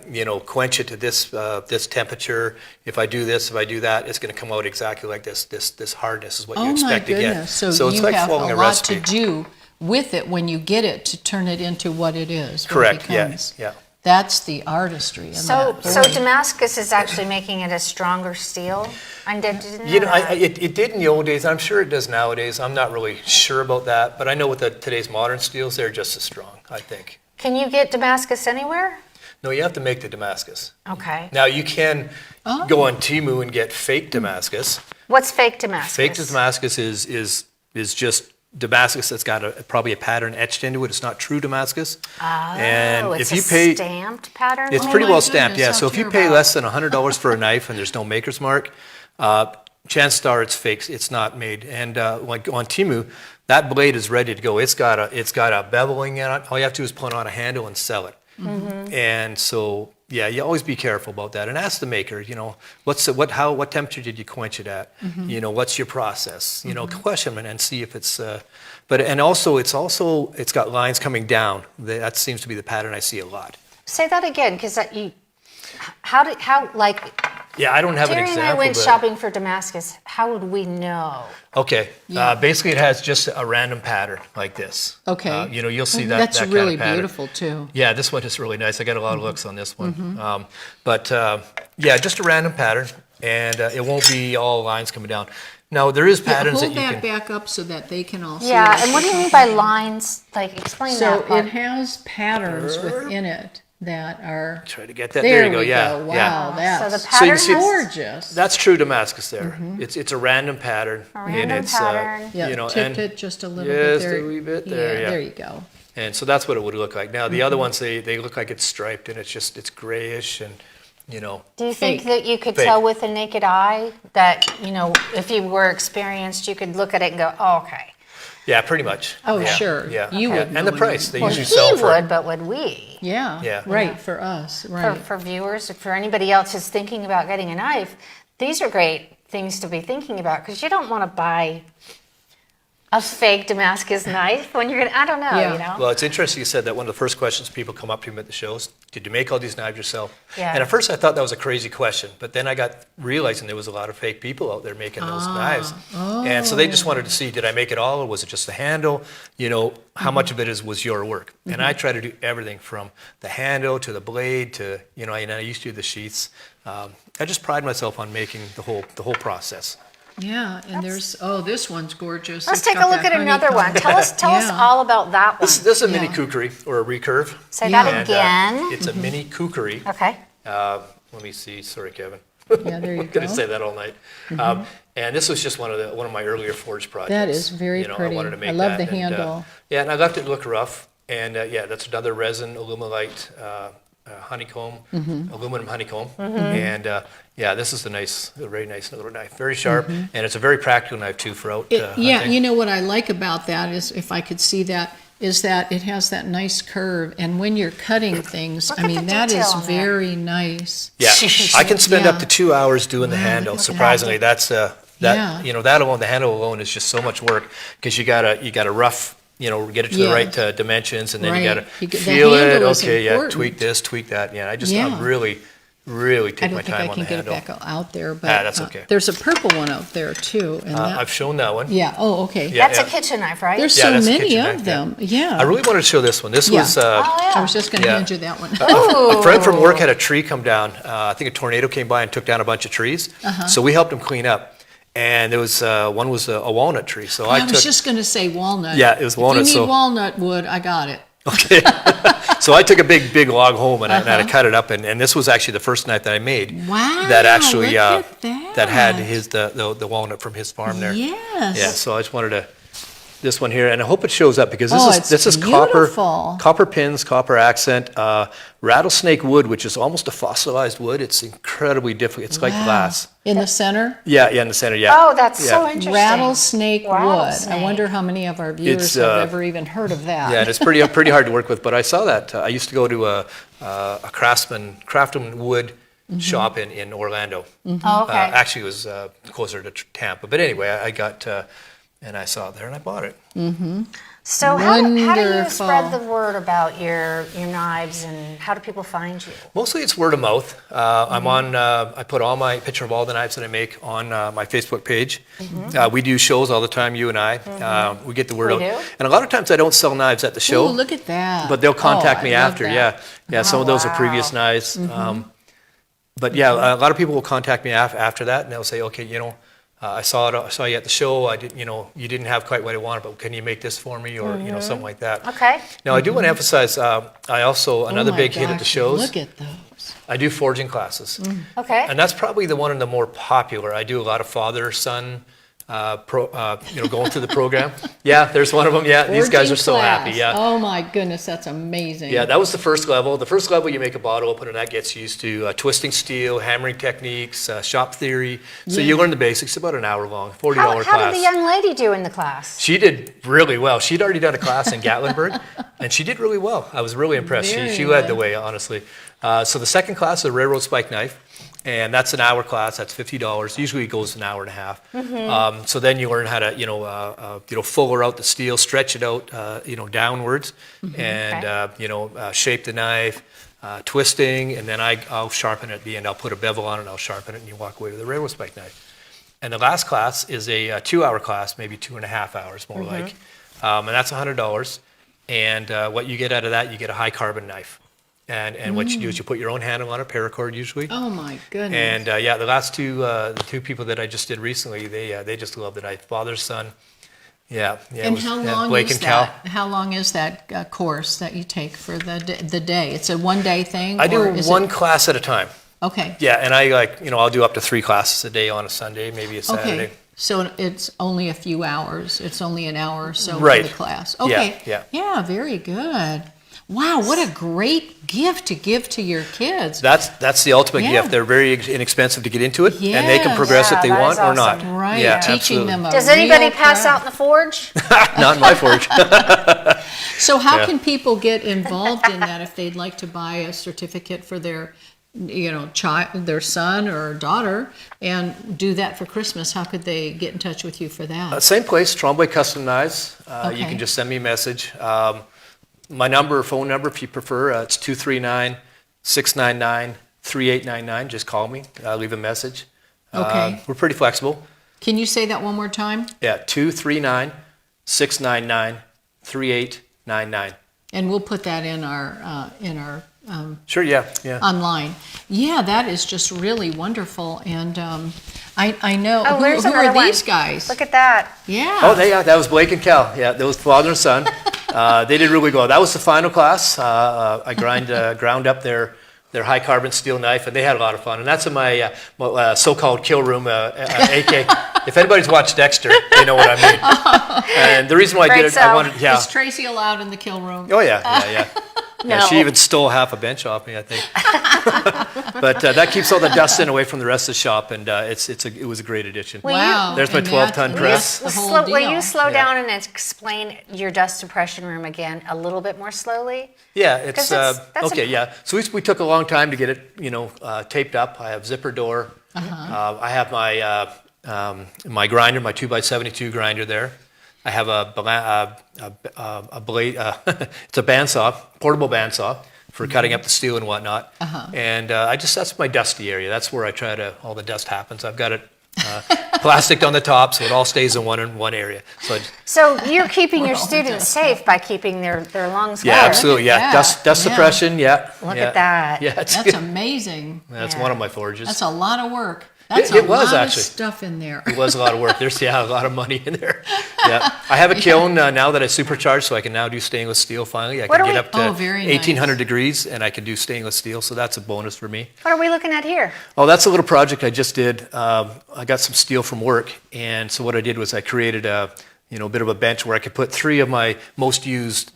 quench it to this temperature, if I do this, if I do that, it's going to come out exactly like this. This hardness is what you Oh my expect to get. goodness! So it's you like have following a a lot recipe. to do with it when you get it to turn it into what it is. what it Correct. Yeah. becomes. Yeah. That's the artistry. In So that. so Boy. Damascus is actually making it a stronger steel? I didn't know You know, that. it did in the old days. I'm sure it does nowadays. I'm not really sure about that, but I know with today's modern steels, they're just as strong, I think. Can you get Damascus anywhere? No, you have to make the Damascus. Okay. Now, you can go on Temu and get fake Damascus. What's fake Damascus? Fake Damascus is just Damascus that's got probably a pattern etched into it. It's not true Damascus. Oh, it's if you a pay, stamped pattern? it's Oh pretty my well stamped. goodness, Yeah. how So if you pay terrible. less than $100 for a knife and there's no maker's mark, chances are it's fake. It's not made. And like on Temu, that blade is ready to go. It's got a beveling in it. All you have to do is put on a handle and sell it. And so Yeah, you always be careful about that, and ask the maker. What temperature did you quench it at? What's your process? Question them and see if it's. And also it's got lines coming down. That seems to be the pattern I see a lot. Say that again, because Yeah, I don't have an Teri example. and I went but- shopping for Damascus. How would we know? Okay. Basically, it has just a random pattern like this. Okay. You'll see that. That's that really kind of pattern. beautiful too. Yeah, this one is really nice. I got a lot of looks on this one. Just a random pattern, and it won't be all lines coming down. Now, there is patterns Hold that you that can. back up so that they can all see Yeah, it. and what do you mean by lines? Like, explain So that part. it has patterns within it that are. Try to get that. There There you go. we Yeah. go. Wow, Yeah. that's So the So you pattern can see- has gorgeous. That's true Damascus there. It's a random pattern. random and it's, pattern. Yeah, tip it just a little just bit there. a wee bit there, yeah. There you go. And so that's what it would look like. Now the other ones they look like it's striped and it's grayish and Do you think Fake. that you could Fake. tell with the naked eye that, if you were experienced, you could look at it and go, oh, okay. yeah, pretty much. Oh, Yeah, sure. Yeah. You Yeah. would know And the when price you- they Well, usually he sell for. would, but would we? Yeah. Yeah. Right, for us. Right. For viewers, for anybody else who's thinking about getting a knife, these are great things to be thinking about because you don't want to buy a fake Damascus knife when you're going to, I don't know, Yeah. Well, it's interesting you said that. One of the first questions people come up to me at the shows, did you make all these knives yourself? Yeah. And at first I thought that was a crazy question, but then I got realizing there was a lot of fake people out there making those knives. And so they just wanted to see, did I make it all or was it just the handle? How much of it was your work? And I try to do everything from the handle to the blade to, and I used to do the sheaths. I just pride myself on making the whole process. Yeah, and this one's gorgeous. Let's It's take a got look that at another one. honeycomb. Tell us Yeah. all about that one. This is a mini Yeah. kukri or a recurve. Say Yeah. that And, again. it's a mini kukri. Okay. Let me see. Sorry, Kevin. Yeah, there you I'm going go. to say that all night. And this was just one of my earlier forge projects. That is very pretty. I wanted to make I love that, the handle. And I left it look rough. And that's another resin illuminolite honeycomb, aluminum honeycomb. And this is a very nice little knife. Very sharp, and it's a very practical knife too for out Yeah, hunting. you know what I like about that is, if I could see that, is that it has that nice curve, and when you're cutting things, Look I at mean, the that detail is on there. very nice. Yeah, I can spend up Yeah. to 2 hours doing the Wow, handle. look at Surprisingly, that's Yeah. that alone, the handle alone is just so much work because you gotta rough, get it to the right dimensions, and then you Right. gotta The feel it. handle is Okay, important. tweak this, tweak that. Yeah, I Yeah. really I take my don't think time I on can the get it handle. back out there, but That's okay. there's a purple one out there too, and that, I've shown that one. yeah. Oh, okay. Yeah. That's a kitchen knife, right? There's Yeah, so that's a many kitchen of knife, them. Yeah. I really wanted to show this one. This Yeah. was I was just going to Yeah. hand you that one. a friend from work had a tree come down. I think a tornado came by and took down a bunch of trees. So we helped him clean up. And there was one was a walnut tree. So I was took just going to say walnut. Yeah, it was walnut, If you need so- walnut wood, I got it. Okay. So I took a big log home and I cut it up, and this was actually the first knife that I made. Wow, That actually look at that had that. the walnut from his farm there. Yes. Yeah. So I just wanted to this one here, and I hope it shows up because Oh, it's this is beautiful. copper pins, copper accent, rattlesnake wood, which is almost a fossilized wood. It's incredibly difficult. It's like Wow. glass. In the center, Yeah, in the center. Yeah. Oh, that's so Yeah. interesting. rattlesnake wood. I Rattlesnake. wonder how many of our viewers It's, have ever even heard of that. Yeah, and it's pretty hard to work with. But I saw that. I used to go to a Craftsman wood shop in Orlando. Oh, okay. Actually, it was closer to Tampa. But anyway, I got and I saw it there and I bought it. So how do you Wonderful. spread the word about your knives, and how do people find you? Mostly it's word of mouth. I'm on. I put all my picture of all the knives that I make on my Facebook page. We do shows all the time. You and I. We get the word We out. do? And a lot of times I don't sell knives at the show. Ooh, look at that. But they'll contact Oh, me I love after, that. yeah. Some of those are previous wow. knives. But yeah, a lot of people will contact me after that, and they'll say, okay, I saw you at the show. I didn't, you didn't have quite what I wanted, but can you make this for me, or something like that. Okay. Now I do want to emphasize. I also another Oh my big hit at the gosh, shows. Look at those. I do forging classes, Okay. and that's probably the one of the more popular. I do a lot of father-son. Going through the program. Yeah, there's one of them. Yeah, these guys are Forging so class. happy. Yeah. Oh my goodness, that's amazing. Yeah, that was the first level. The first level, you make a bottle opener, and that gets used to twisting steel, hammering techniques, shop theory. So you learn the basics. About an hour long, $40 How class. did the young lady do in the class? She did really well. She'd already done a class in Gatlinburg, and she did really well. I was really impressed. Very She led the good. way, honestly. So the second class is a railroad spike knife, and that's an hour class. That's $50. Usually it goes an hour and a half. So then you learn how to fuller out the steel, stretch it out, downwards, and shape the knife, twisting, and then I'll sharpen it at the end. I'll put a bevel on it, and I'll sharpen it, and you walk away with a railroad spike knife. And the last class is a 2-hour class, maybe 2.5 hours, more like, and that's $100. And what you get out of that, you get a high carbon knife. And what you do is you put your own handle on a paracord usually. Oh my goodness. And the last the two people that I just did recently, they just love the knife. Father, son. Yeah. And how long Blake is and Cal. that? How long is that course that you take for the day? It's a one-day thing? I do or is one class at a time. Okay. Yeah, and I'll do up to 3 classes a day on a Sunday, maybe a Saturday. Okay. So it's only a few hours. It's only an hour or so Right. for the class. Okay. Yeah. Very good. Wow, what a great gift to give to your kids. That's the ultimate Yeah. gift. They're very inexpensive to get into it, and they can Yes. progress if they Yeah, that want is or not. awesome. Right, Yeah, teaching absolutely. them a Does anybody real pass craft. out in the forge? Not in my forge. So how Yeah. can people get involved in that if they'd like to buy a certificate for their child, their son or daughter, and do that for Christmas? How could they get in touch with you for that? Same place, Tremblay Custom Knives. You Okay. can just send me a message. My phone number, if you prefer, it's 239-699-3899. Just call me. Leave a message. Okay. We're pretty flexible. Can you say that one more time? Yeah, 239-699-3899. And we'll put that in our Sure, yeah. online. Yeah, that is just really wonderful. And I know Oh, who there's are another one. these guys? Look at that. Yeah. Oh, that was Blake and Cal. Yeah, that was father and son. They did really well. That was the final class. I ground up their high carbon steel knife, and they had a lot of fun. And that's in my so-called kill room, AK. If anybody's watched Dexter, they know what I mean. And the reason why I Great did it, sound. Is Tracy allowed in the kill room? Oh yeah. Yeah, No. she even stole half a bench off me, I think. But that keeps all the dust in away from the rest of the shop, and it was a great addition. Will Wow. There's my and 12-ton that's press. the whole Will you deal. slow Yeah. down and explain your dust suppression room again a little bit more slowly? Yeah, it's 'Cause that's okay. a- Yeah, so we took a long time to get it, taped up. I have zipper door. I have my grinder, my 2x72 grinder there. I have a blade. It's a bandsaw, portable bandsaw for cutting up the steel and whatnot. And that's my dusty area. That's where I try to all the dust happens. I've got it plastic on the top, so it all stays in one area. So you're keeping your students safe by keeping their lungs Yeah, covered. absolutely. Look at Yeah, that. dust Yeah. suppression. Yeah. Look yeah. at that. Yeah, it's That's amazing. that's Yeah. one of my forges. That's a lot of work. That's It a was, lot actually. of stuff in there. It was a lot of work. There's a lot of money in there. Yeah, I have a kiln now that I supercharged, so I can now do stainless steel. Finally, I What can are get we- up to Oh, very nice. 1,800 degrees, and I can do stainless steel. So that's a bonus for me. What are we looking at here? Oh, that's a little project I just did. I got some steel from work, and so what I did was I created a bit of a bench where I could put 3 of my most used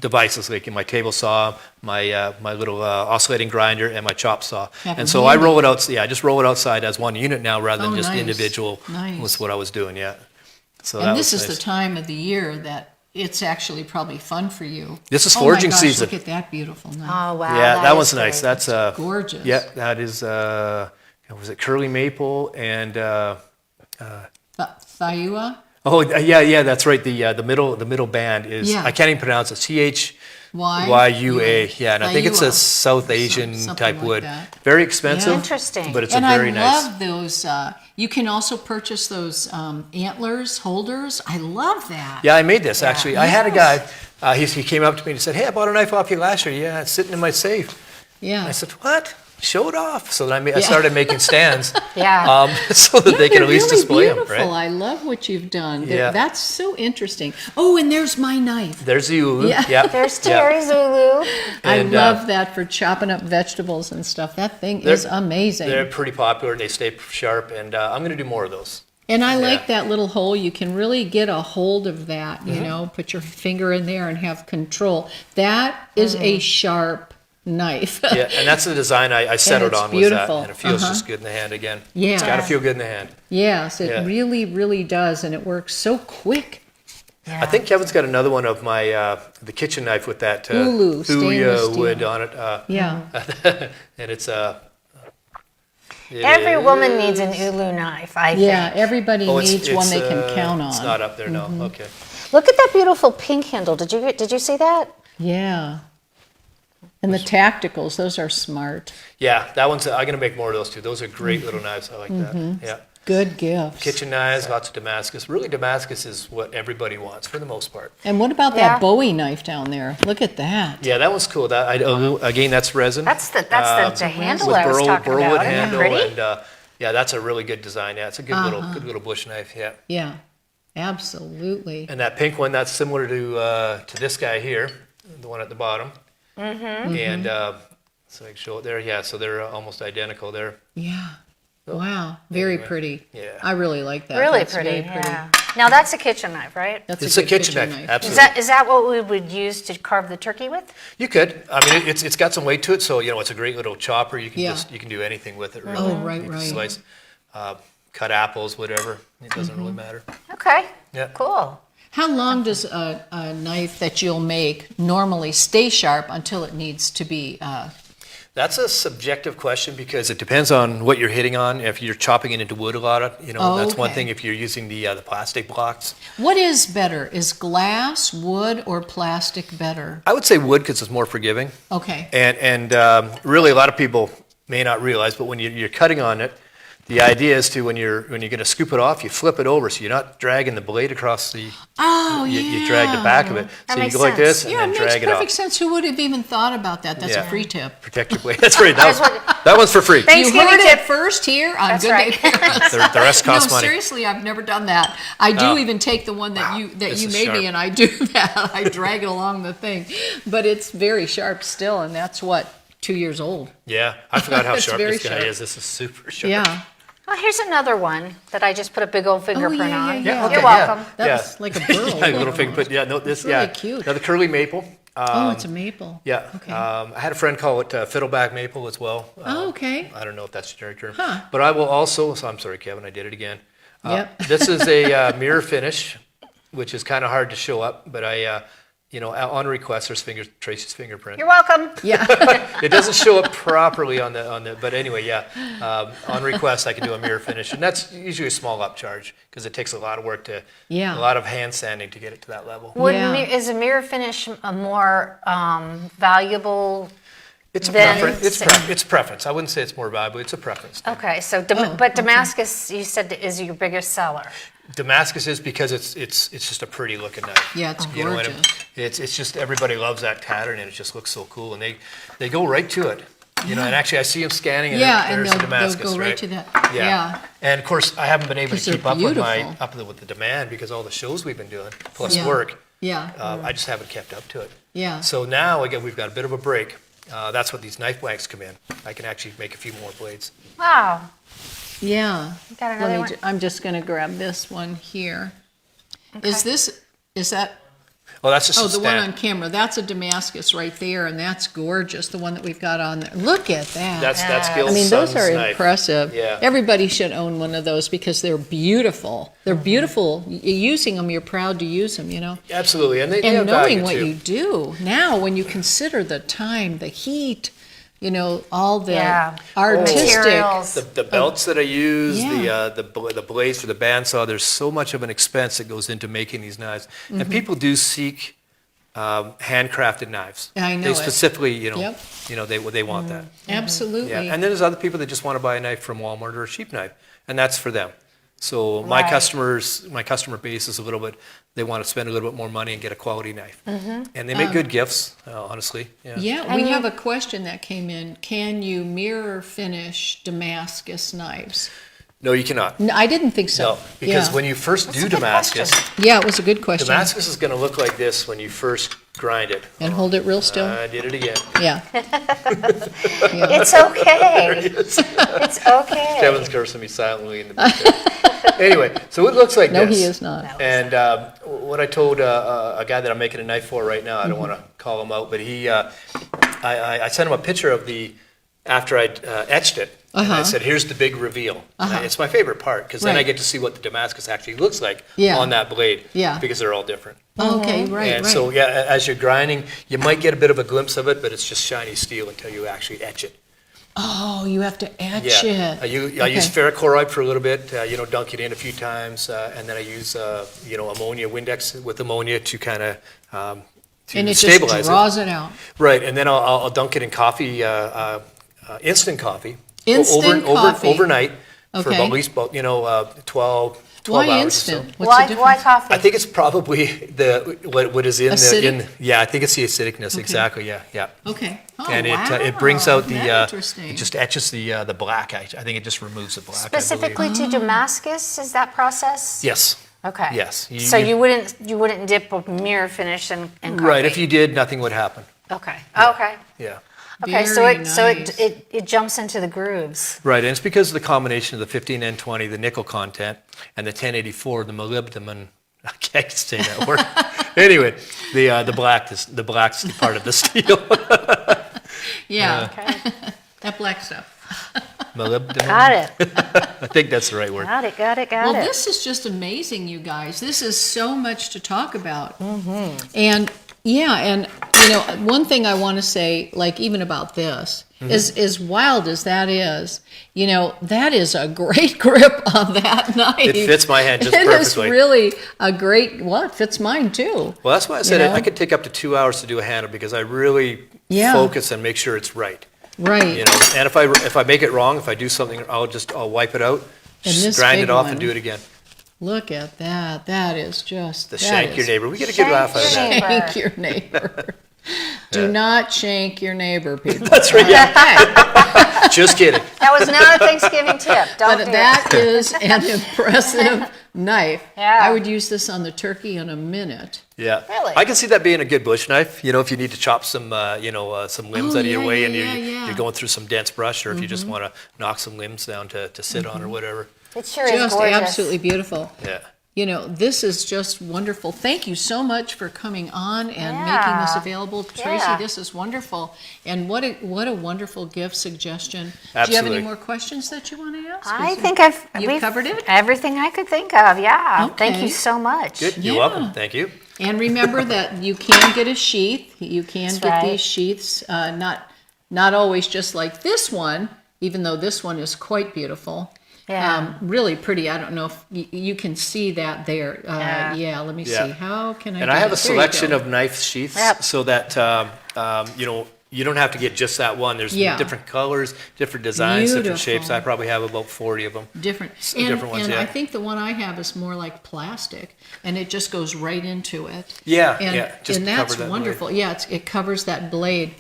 devices, like in my table saw, my little oscillating grinder, and my chop saw. Have And a so I unit. roll it out. Yeah, I just roll it outside as one unit now, rather than Oh, just nice. individual. Nice. Was what I was doing. Yeah. So that And was this is nice. the time of the year that it's actually probably fun for you. This is Oh forging my gosh, season. Look at that beautiful knife. Oh, wow. Yeah, that is was nice. great. That's Gorgeous. Yeah, that is. Was it curly maple and? Thaiua? Oh yeah, that's right. The middle band is. Yeah. I can't even pronounce it. CHYUA. Yeah, and I think it's a Thaiua. South Asian Something type like wood. that. Very expensive. Interesting. But it's And a very I nice. love those. You can also purchase those antlers holders. I love that. Yeah, I made this actually. I had a guy. Yes. He came up to me and he said, "Hey, I bought a knife off you last year. Yeah, it's sitting in my safe." Yeah. I said, "What? Show it off." So then I started making stands. Yeah. So that they can They're at least really display them, beautiful. right? I love what you've done. Yeah. That's so interesting. Oh, and there's my knife. There's the Ulu. Yeah. Yep. There's Yep. Teri Zulu. And, I love that for chopping up vegetables and stuff. That thing is amazing. They're pretty popular and they stay sharp, and I'm going to do more of those. And I like Yeah. that little hole. You can really get a hold of that, Mm-hmm. put your finger in there and have control. That is a sharp knife. Yeah, and that's the design I settled it's on was that, beautiful. and it feels Uh-huh. just good in the hand again. Yeah. It's got to feel good in the hand. Yes, it Yeah. really, really does. And it works so quick. Yeah. I think Kevin's got another one of my the kitchen knife with that Ulu stainless steel. wood on it. Yeah. And it's Every woman needs an ulu knife, I think. Yeah, everybody Oh, needs one they can count on. It's not up there, no. Okay. Look at that beautiful pink handle. Did you see that? Yeah. And the tacticals, those are smart. Yeah, that one's. I'm gonna make more of those too. Those are great little knives. I like that. Yeah. Good gifts. Kitchen knives, lots of Damascus. Really, Damascus is what everybody wants for the most part. And what about Yeah. that Bowie knife down there? Look at that. Yeah, that one's cool. Again, that's resin. That's the handle with I was talking burlwood about. Isn't it handle, pretty? and yeah, that's a really good design. Yeah, it's a good little bush knife. Yeah. Yeah, absolutely. And that pink one, that's similar to this guy here, the one at the bottom. And so I can show it there. Yeah, so they're almost identical there. Yeah. Wow, very pretty. Yeah. I really like that. Really That's pretty, very yeah. Now that's a kitchen knife, right? That's It's a a good kitchen knife, absolutely. Is that what we would use to carve the turkey with? You could. I mean, it's got some weight to it, so it's a great little chopper. You can Yeah. you can do anything with it. Really. Oh, right, You can right. Slice, cut apples, whatever. It doesn't really matter. Okay. Yeah. Cool. How long does a knife that you'll make normally stay sharp until it needs to be? That's a subjective question because it depends on what you're hitting on. If you're chopping it into wood a lot, Oh, that's one okay. thing. If you're using the plastic blocks, What is better? Is glass, wood, or plastic better? I would say wood because it's more forgiving. Okay. And really, a lot of people may not realize, but when you're cutting on it, the idea is to when you're going to scoop it off, you flip it over so you're not dragging the blade across the. Oh, You drag the back of it, That so you makes go like sense. this and Yeah, it then makes drag it off. perfect sense. Who would have even thought about that? That's a Yeah. free tip. Protect your blade. That's right. That one's for free. Thanks. You Thanksgiving heard it tip. first here on That's Good right. Day Paris. The rest costs No, money. seriously, I've never done that. I do Oh. even take the one that This you is made sharp. me, and I do that. I drag it along the thing, but it's very sharp still, and that's what 2 years old. Yeah, I forgot how It's sharp very this guy sharp. is. This is super sharp. Yeah, Well, here's another one that I just put a big old fingerprint yeah, on. yeah, okay, You're welcome. that's like a burl. Yeah, a little fingerprint. Yeah, no, this. Really yeah, cute. Now the curly maple. Oh, it's a maple. Yeah. Okay. I had a friend call it fiddleback maple as well. Oh, okay. I don't know if that's a generic term. Huh. But I will also. So I'm sorry, Kevin. I did it again. Yep. This is a mirror finish, which is kind of hard to show up. But I, on request, there's Tracy's fingerprint. You're welcome. Yeah. It doesn't show up properly on the. But anyway, yeah. On request, I can do a mirror finish, and that's usually a small upcharge because it takes a lot of work Yeah. a lot of hand sanding to get it to that level. Yeah. Is a mirror finish a more valuable? It's a Then- preference. It's preference. I wouldn't say it's more valuable. It's a preference. Okay, so Oh, but Damascus, you said, is your biggest seller. Damascus is because it's just a pretty looking knife. Yeah, it's You know, and gorgeous. it's just everybody loves that pattern and it just looks so cool and they go right to it. And actually I see them scanning and Yeah, and there's the they'll Damascus, go right right to that. Yeah. And of course I haven't been able to 'Cause they're keep up beautiful. with the demand because all the shows we've been doing plus Yeah. work. Yeah. I just haven't kept up to it. Yeah. So now again we've got a bit of a break. That's what these knife blanks come in. I can actually make a few more blades. Wow. Yeah. You got another one? I'm just going to grab this one here. Is that, Oh, that's just oh, a the one stand. on camera. That's a Damascus right there, and that's gorgeous, the one that we've got on there. Look at that. That's Gil's I mean, those son's are knife. impressive. Yeah. Everybody should own one of those because they're beautiful. They're beautiful. Using them, you're proud to use them, Absolutely, and they And have knowing value what too. you do now, when you consider the time, the heat, all the Yeah. artistic. Materials. The belts that I use, Yeah. the blades for the bandsaw, there's so much of an expense that goes into making these knives. And people do seek handcrafted knives. I know They it. specifically, Yep. they want that. Absolutely. Yeah. And then there's other people that just want to buy a knife from Walmart or a cheap knife, and that's for them. So my Right. customer base is a little bit, they want to spend a little bit more money and get a quality knife. And they make good gifts, honestly. Yeah. Yeah, we have a question that came in. Can you mirror finish Damascus knives? No, you cannot. No, I didn't think so. No, because Yeah. when you first do a good Damascus, question. Yeah, it was a good question. Damascus is going to look like this when you first grind it. And hold it real still. I did it again. Yeah. It's okay. It's okay. Kevin's cursing me silently in the back. Anyway, so it looks like No, this. he is not. And what I told a guy that I'm making a knife for right now, I don't want to call him out, but I sent him a picture of the after I etched it. And I said, here's the big reveal. And it's my favorite part, because then I Right. get to see what the Damascus actually looks like Yeah. on that blade, Yeah. because they're all different. Okay, right, And right. so, yeah, as you're grinding, you might get a bit of a glimpse of it, but it's just shiny steel until you actually etch it. Oh, you have to etch Yeah, it. I use Okay. ferrochloride for a little bit, dunk it in a few times, and then I use, ammonia, Windex with ammonia to kind of And it stabilize just draws it out. Right, and then I'll dunk it in coffee, instant coffee. Instant coffee. Overnight for Okay. at least 12 Why hours instant? or so. What's the Why difference? coffee? I think it's probably what is in Acidic? yeah, I think it's the acidicness, exactly, yeah. Okay. Oh, And wow. it brings out Isn't the, that interesting? it just etches the black. I think it just removes the black, I believe. Specifically to Damascus, is that process? Yes. Okay. Yes. So you wouldn't dip a mirror finish in coffee? Right, if you did, nothing would happen. Okay. Okay. Yeah. Okay. Very So nice. it jumps into the grooves. Right, and it's because of the combination of the 15N20, the nickel content, and the 1084, the molybdenum. I can't say that word. Anyway, the black's the part of the steel. Yeah, Okay. that black stuff. Molybdenum. Got it. I think that's the right word. Got it. Got it. Got Well, it. this is just amazing, you guys. This is so much to talk about. And yeah, and one thing I want to say, like even about this, is as wild as that is, that is a great grip on that knife. It fits my hand just It is perfectly. really a great. Well, it fits mine too. Well, that's why I said You know? I could take up to 2 hours to do a handle, because I really Yeah. focus and make sure it's right. Right. And if I make it wrong, if I do something, I'll wipe it out, And just this grind big it off one. and do it again. Look at that. That is just The that shank your is- neighbor. We get a good laugh out of that. Shank Shank your neighbor. Do not shank your neighbor, people. That's right. Yeah. Okay. Just kidding. That was not a Thanksgiving tip. Don't But do that it. is an impressive knife. Yeah. I would use this on the turkey in a minute. Yeah. Really? I can see that being a good bush knife. If you need to chop some limbs Oh, out of your yeah, way, yeah, and yeah, yeah. you're going through some dense brush, or if you just want to knock some limbs down to sit on or whatever. It sure is Just gorgeous. absolutely beautiful. Yeah. This is just wonderful. Thank you so much for coming on and making this Yeah. available. Tracy, Yeah. this is wonderful. And what a wonderful gift suggestion. Do you have Absolutely. any more questions that you want to ask? I Is think there- we've covered it? Everything I could think of. Yeah. Thank Okay. you so much. Good. You're Yeah. welcome. Thank you. And remember that you can get a sheath. You can That's get right. these sheaths, not always just like this one, even though this one is quite beautiful. Yeah. Really pretty. I don't know if you can see that there. Yeah. Let me Yeah. see. How can I And do I have a that? There you selection go. of knife sheaths, Yep. so that you don't have to get just that one. There's Yeah. different colors, different designs, different shapes. Beautiful. I probably have about 40 of them. different. different ones, and yeah. I think the one I have is more like plastic, and it just goes right into it. Yeah, and, yeah, just and cover that's that blade. wonderful. Yeah, it covers that blade.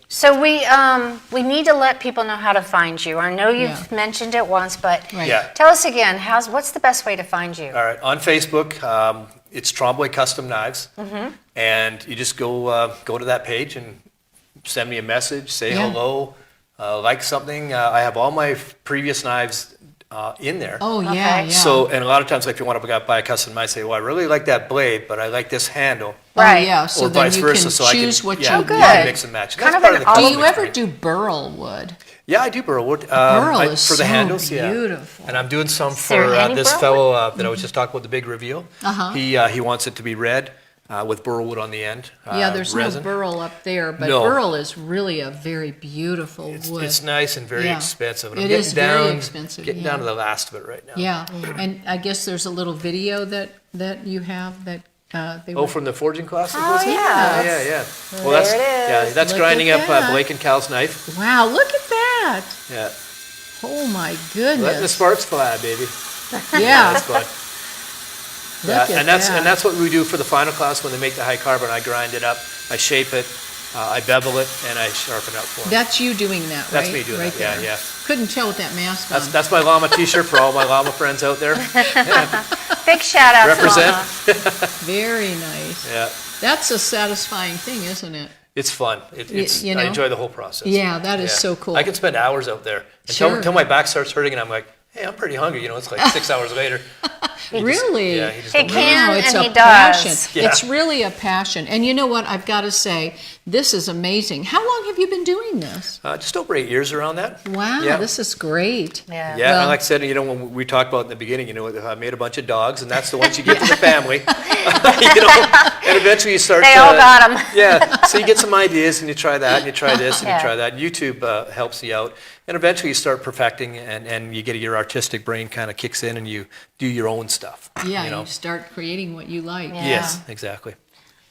So we need to let people know how to find you. I know you've Yeah. mentioned it once, but Right. Yeah. tell us again. What's the best way to find you? All right, on Facebook, it's Tremblay Custom Knives, and you just go to that page and send me a message, say Yeah. hello, like something. I have all my previous knives in there. Oh yeah, Okay. yeah. So, and a lot of times, like if you want to buy a custom knife, say, well, I really like that blade, but I like this handle, Right. Oh, yeah. So or then vice you versa. can So I choose can, what yeah, you good. want. mix and match. Kind That's of part an of the Do custom you ever experience. do burl wood? Yeah, I do burl wood. Burl is for the so handles, yeah. beautiful. And I'm doing some there for any this burl fellow that I was just talking about, the big reveal. Uh-huh. He wants it to be red with burl wood on the end. Yeah, there's resin. no burl up there, but No. burl is really a very beautiful wood. It's nice and very Yeah. expensive. And It I'm getting is very down, expensive, Getting yeah. down to the last of it right now. Yeah, and I guess there's a little video that you have that they Oh, were. from the forging class? Oh, was it? yeah. Yeah. Well, There that's it yeah, is. that's Look grinding at up that. Blake and Cal's knife. Wow, look at that! Yeah, Oh my letting the goodness! sparks fly, baby. Yeah, That's fun. look at and that's that. and that's what we do for the final class when they make the high carbon. I grind it up, I shape it, I bevel it, and I sharpen it up for them. That's you doing that, right? That's me doing right that. there. Yeah. Couldn't tell with that mask on. That's my llama T-shirt for all my llama friends out there. Big shout out Represent. to Lana. Very nice. Yeah, That's a satisfying thing, isn't it? it's fun. It's you know? I enjoy the whole process. Yeah, that is so cool. I can spend hours out there until Sure. until my back starts hurting, and I'm like, hey, I'm pretty hungry. It's like 6 hours later. Really? Yeah, you just He don't can No, it's and a he passion. does. Yeah. It's really a passion. And you know what? I've got to say This is amazing. How long have you been doing this? Just over 8 years around that. Wow, Yeah. this is great. Yeah. Yeah, Well- and like I said, when we talked about in the beginning, I made a bunch of dogs, and that's the ones you get to the family. And eventually you start. They all got 'em. Yeah, so you get some ideas, and you try that, and you try this, and Yeah. you try that. YouTube helps you out, and eventually you start perfecting, and you get your artistic brain kind of kicks in, and you do your own stuff. Yeah, you know? you start creating what you like. Yeah. Yes, exactly.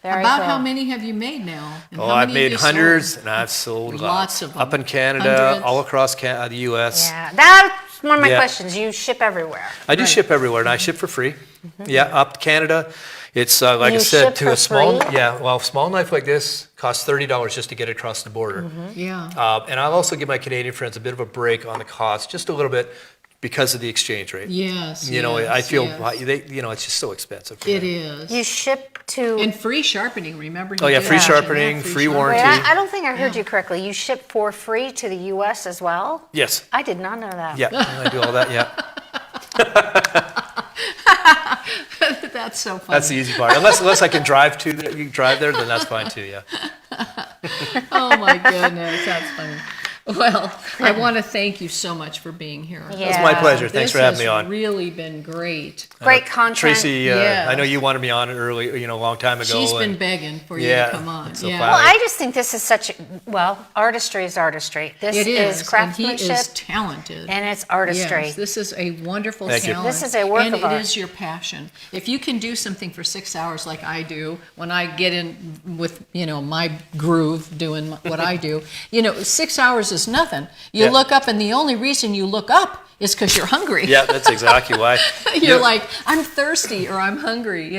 Very About cool. how many have you made now? And Oh, how I've many have made you sold? hundreds, and I've sold Lots of them. up in Canada, Hundreds. all across the U.S. Yeah, that's one of my Yeah. questions. You ship everywhere. I do Right. ship everywhere, and I ship for free. Yeah, up to Canada. It's like You I said, ship to for a small, free? a small knife like this costs $30 just to get it across the border. Yeah. And I'll also give my Canadian friends a bit of a break on the cost, just a little bit, because of the exchange rate. Yes. You know, yes, I feel yes. it's just so expensive. For It them. is. You ship to. And free sharpening, remember? Oh, you yeah, did free mention that, sharpening, free Wait, warranty. I don't think I heard you correctly. You ship for free to the U.S. as well? Yes. I did not know that. Yeah, I do all that. Yeah, That's so funny. that's the easy part. Unless I can drive there, then that's fine too. Yeah. Oh my goodness, that's funny. Well, I want to thank you so much for being here. Yeah. It's my pleasure. Thanks for having me on. This has really been great. Great content. Tracy, Yes. I know you wanted me on early, a long time ago. She's been and- begging for you Yeah, to come on. so yeah. finally- Well, I just think this is artistry is artistry. This It is, craftsmanship and he is talented. and it's artistry. Yes, this is a wonderful Thank you. talent. This is a work and of art. it is your passion. If you can do something for 6 hours like I do, when I get in with, my groove doing what I do, 6 hours is nothing. You Yeah. look up and the only reason you look up is because you're hungry. Yeah, that's exactly why. You're Yeah. like, I'm thirsty or I'm hungry,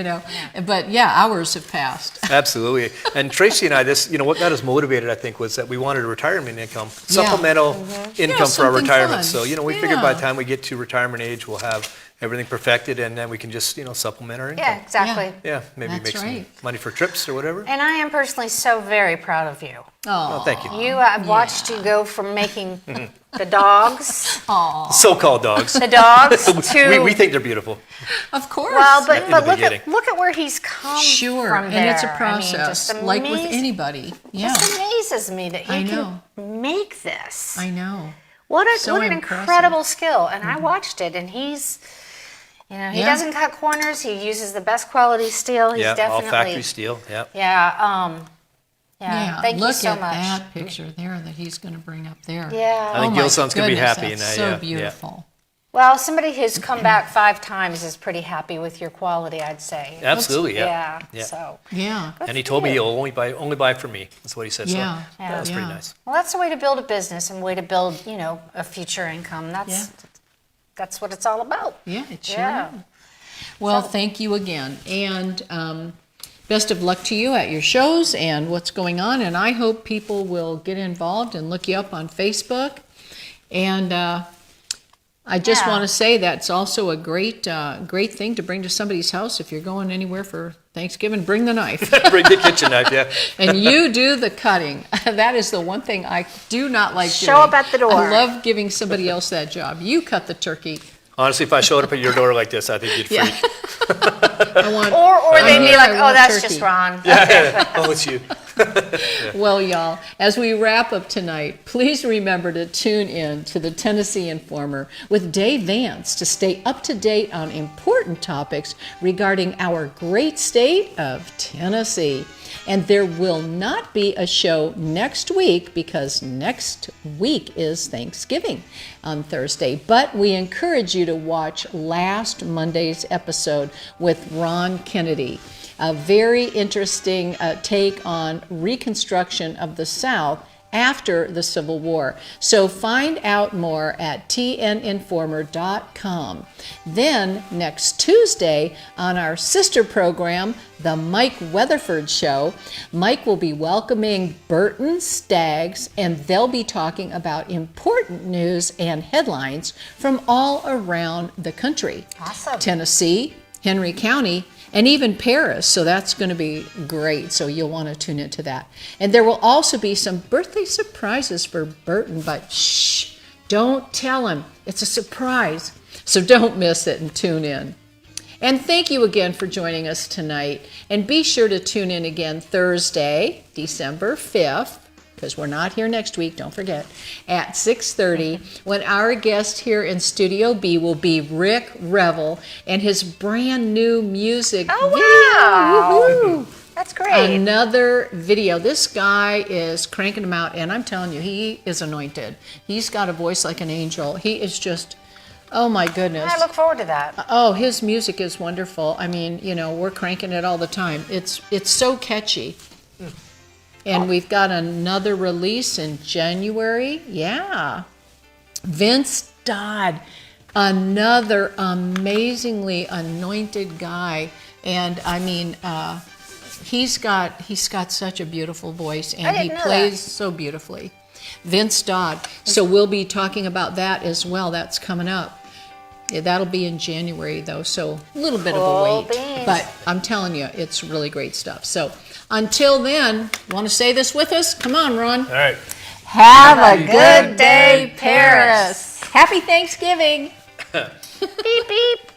But yeah, hours have passed. Absolutely. And Tracy and I, what got us motivated, I think, was that we wanted a retirement income, Yeah. supplemental Yeah, income for our something retirement. fun. So, we figured by Yeah. the time we get to retirement age, we'll have everything perfected, and then we can just, supplement our income. Yeah, exactly. Yeah, maybe That's make some right. money for trips or whatever. And I am personally so very proud of you. Oh, Thank you. I've watched you go from making the dogs, So-called dogs. the dogs to we think they're beautiful. of course. well, in but the look beginning. look at where he's come Sure, from and there. it's a I mean, process, just like with amazing. anybody. Yeah, Just amazes me that he I can know. make this. I know. What So an impressive. incredible skill! And I watched it, and he's, he Yeah. doesn't cut corners. He uses the best quality steel. He's Yeah, all definitely factory steel. Yeah. Yeah. Thank look you so at much. that picture there that he's going to bring up there. Yeah. I think Oh my Gilson's gonna be goodness, happy, that's and so yeah. beautiful. Well, somebody who's come back 5 times is pretty happy with your quality, I'd say. Absolutely, yeah. Yeah. Yeah. So. Yeah, And he told me he'll only buy from me. That's what he said. Yeah. So that was pretty Yeah. nice. Well, that's the way to build a business and way to build, a future income. That's what it's all about. yeah, it sure Yeah. is. Well, thank you again, and best of luck to you at your shows and what's going on. And I hope people will get involved and look you up on Facebook. And I just Yeah. want to say that's also a great thing to bring to somebody's house if you're going anywhere for Thanksgiving. Bring the knife. Bring the kitchen knife, yeah. And you do the cutting. That is the one thing I do not like Show doing. up at the door. I love giving somebody else that job. You cut the turkey. Honestly, if I showed up at your door like this, I think you'd Yeah. freak. I want, Or they'd be here, like, I oh, want that's turkey." just Ron. Oh, it's you. Well, y'all, as we wrap up tonight, please remember to tune in to the Tennessee Informer with Dave Vance to stay up to date on important topics regarding our great state of Tennessee. And there will not be a show next week because next week is Thanksgiving on Thursday. But we encourage you to watch last Monday's episode with Ron Kennedy. A very interesting take on Reconstruction of the South after the Civil War. So find out more at tninformer.com. Then next Tuesday on our sister program, The Mike Weatherford Show, Mike will be welcoming Burton Staggs, and they'll be talking about important news and headlines from all around the country. Awesome. Tennessee, Henry County, and even Paris, so that's going to be great, so you'll want to tune into that. And there will also be some birthday surprises for Burton, but shh, don't tell him. It's a surprise, so don't miss it and tune in. And thank you again for joining us tonight. And be sure to tune in again Thursday, December 5th, because we're not here next week, don't forget, at 6:30, when our guest here in Studio B will be Rick Revel and his brand new music Oh, video. wow. Woohoo! That's great. Another video. This guy is cranking them out, and I'm telling you, he is anointed. He's got a voice like an angel. He is just, oh my goodness. I look forward to that. Oh, his music is wonderful. I mean, you know, we're cranking it all the time. It's so catchy. And we've got another release in January. Yeah. Vince Dodd, another amazingly anointed guy. And I mean, he's got such a beautiful voice, and he didn't know plays that. so beautifully. Vince Dodd. So we'll be talking about that as well. That's coming up. Yeah, that'll be in January, though, so a little bit of a Cool wait. beans. But I'm telling you, it's really great stuff. So until then, want to say this with us? Come on, Ron. All right. Have a good day, Paris. Happy Thanksgiving. Beep, beep.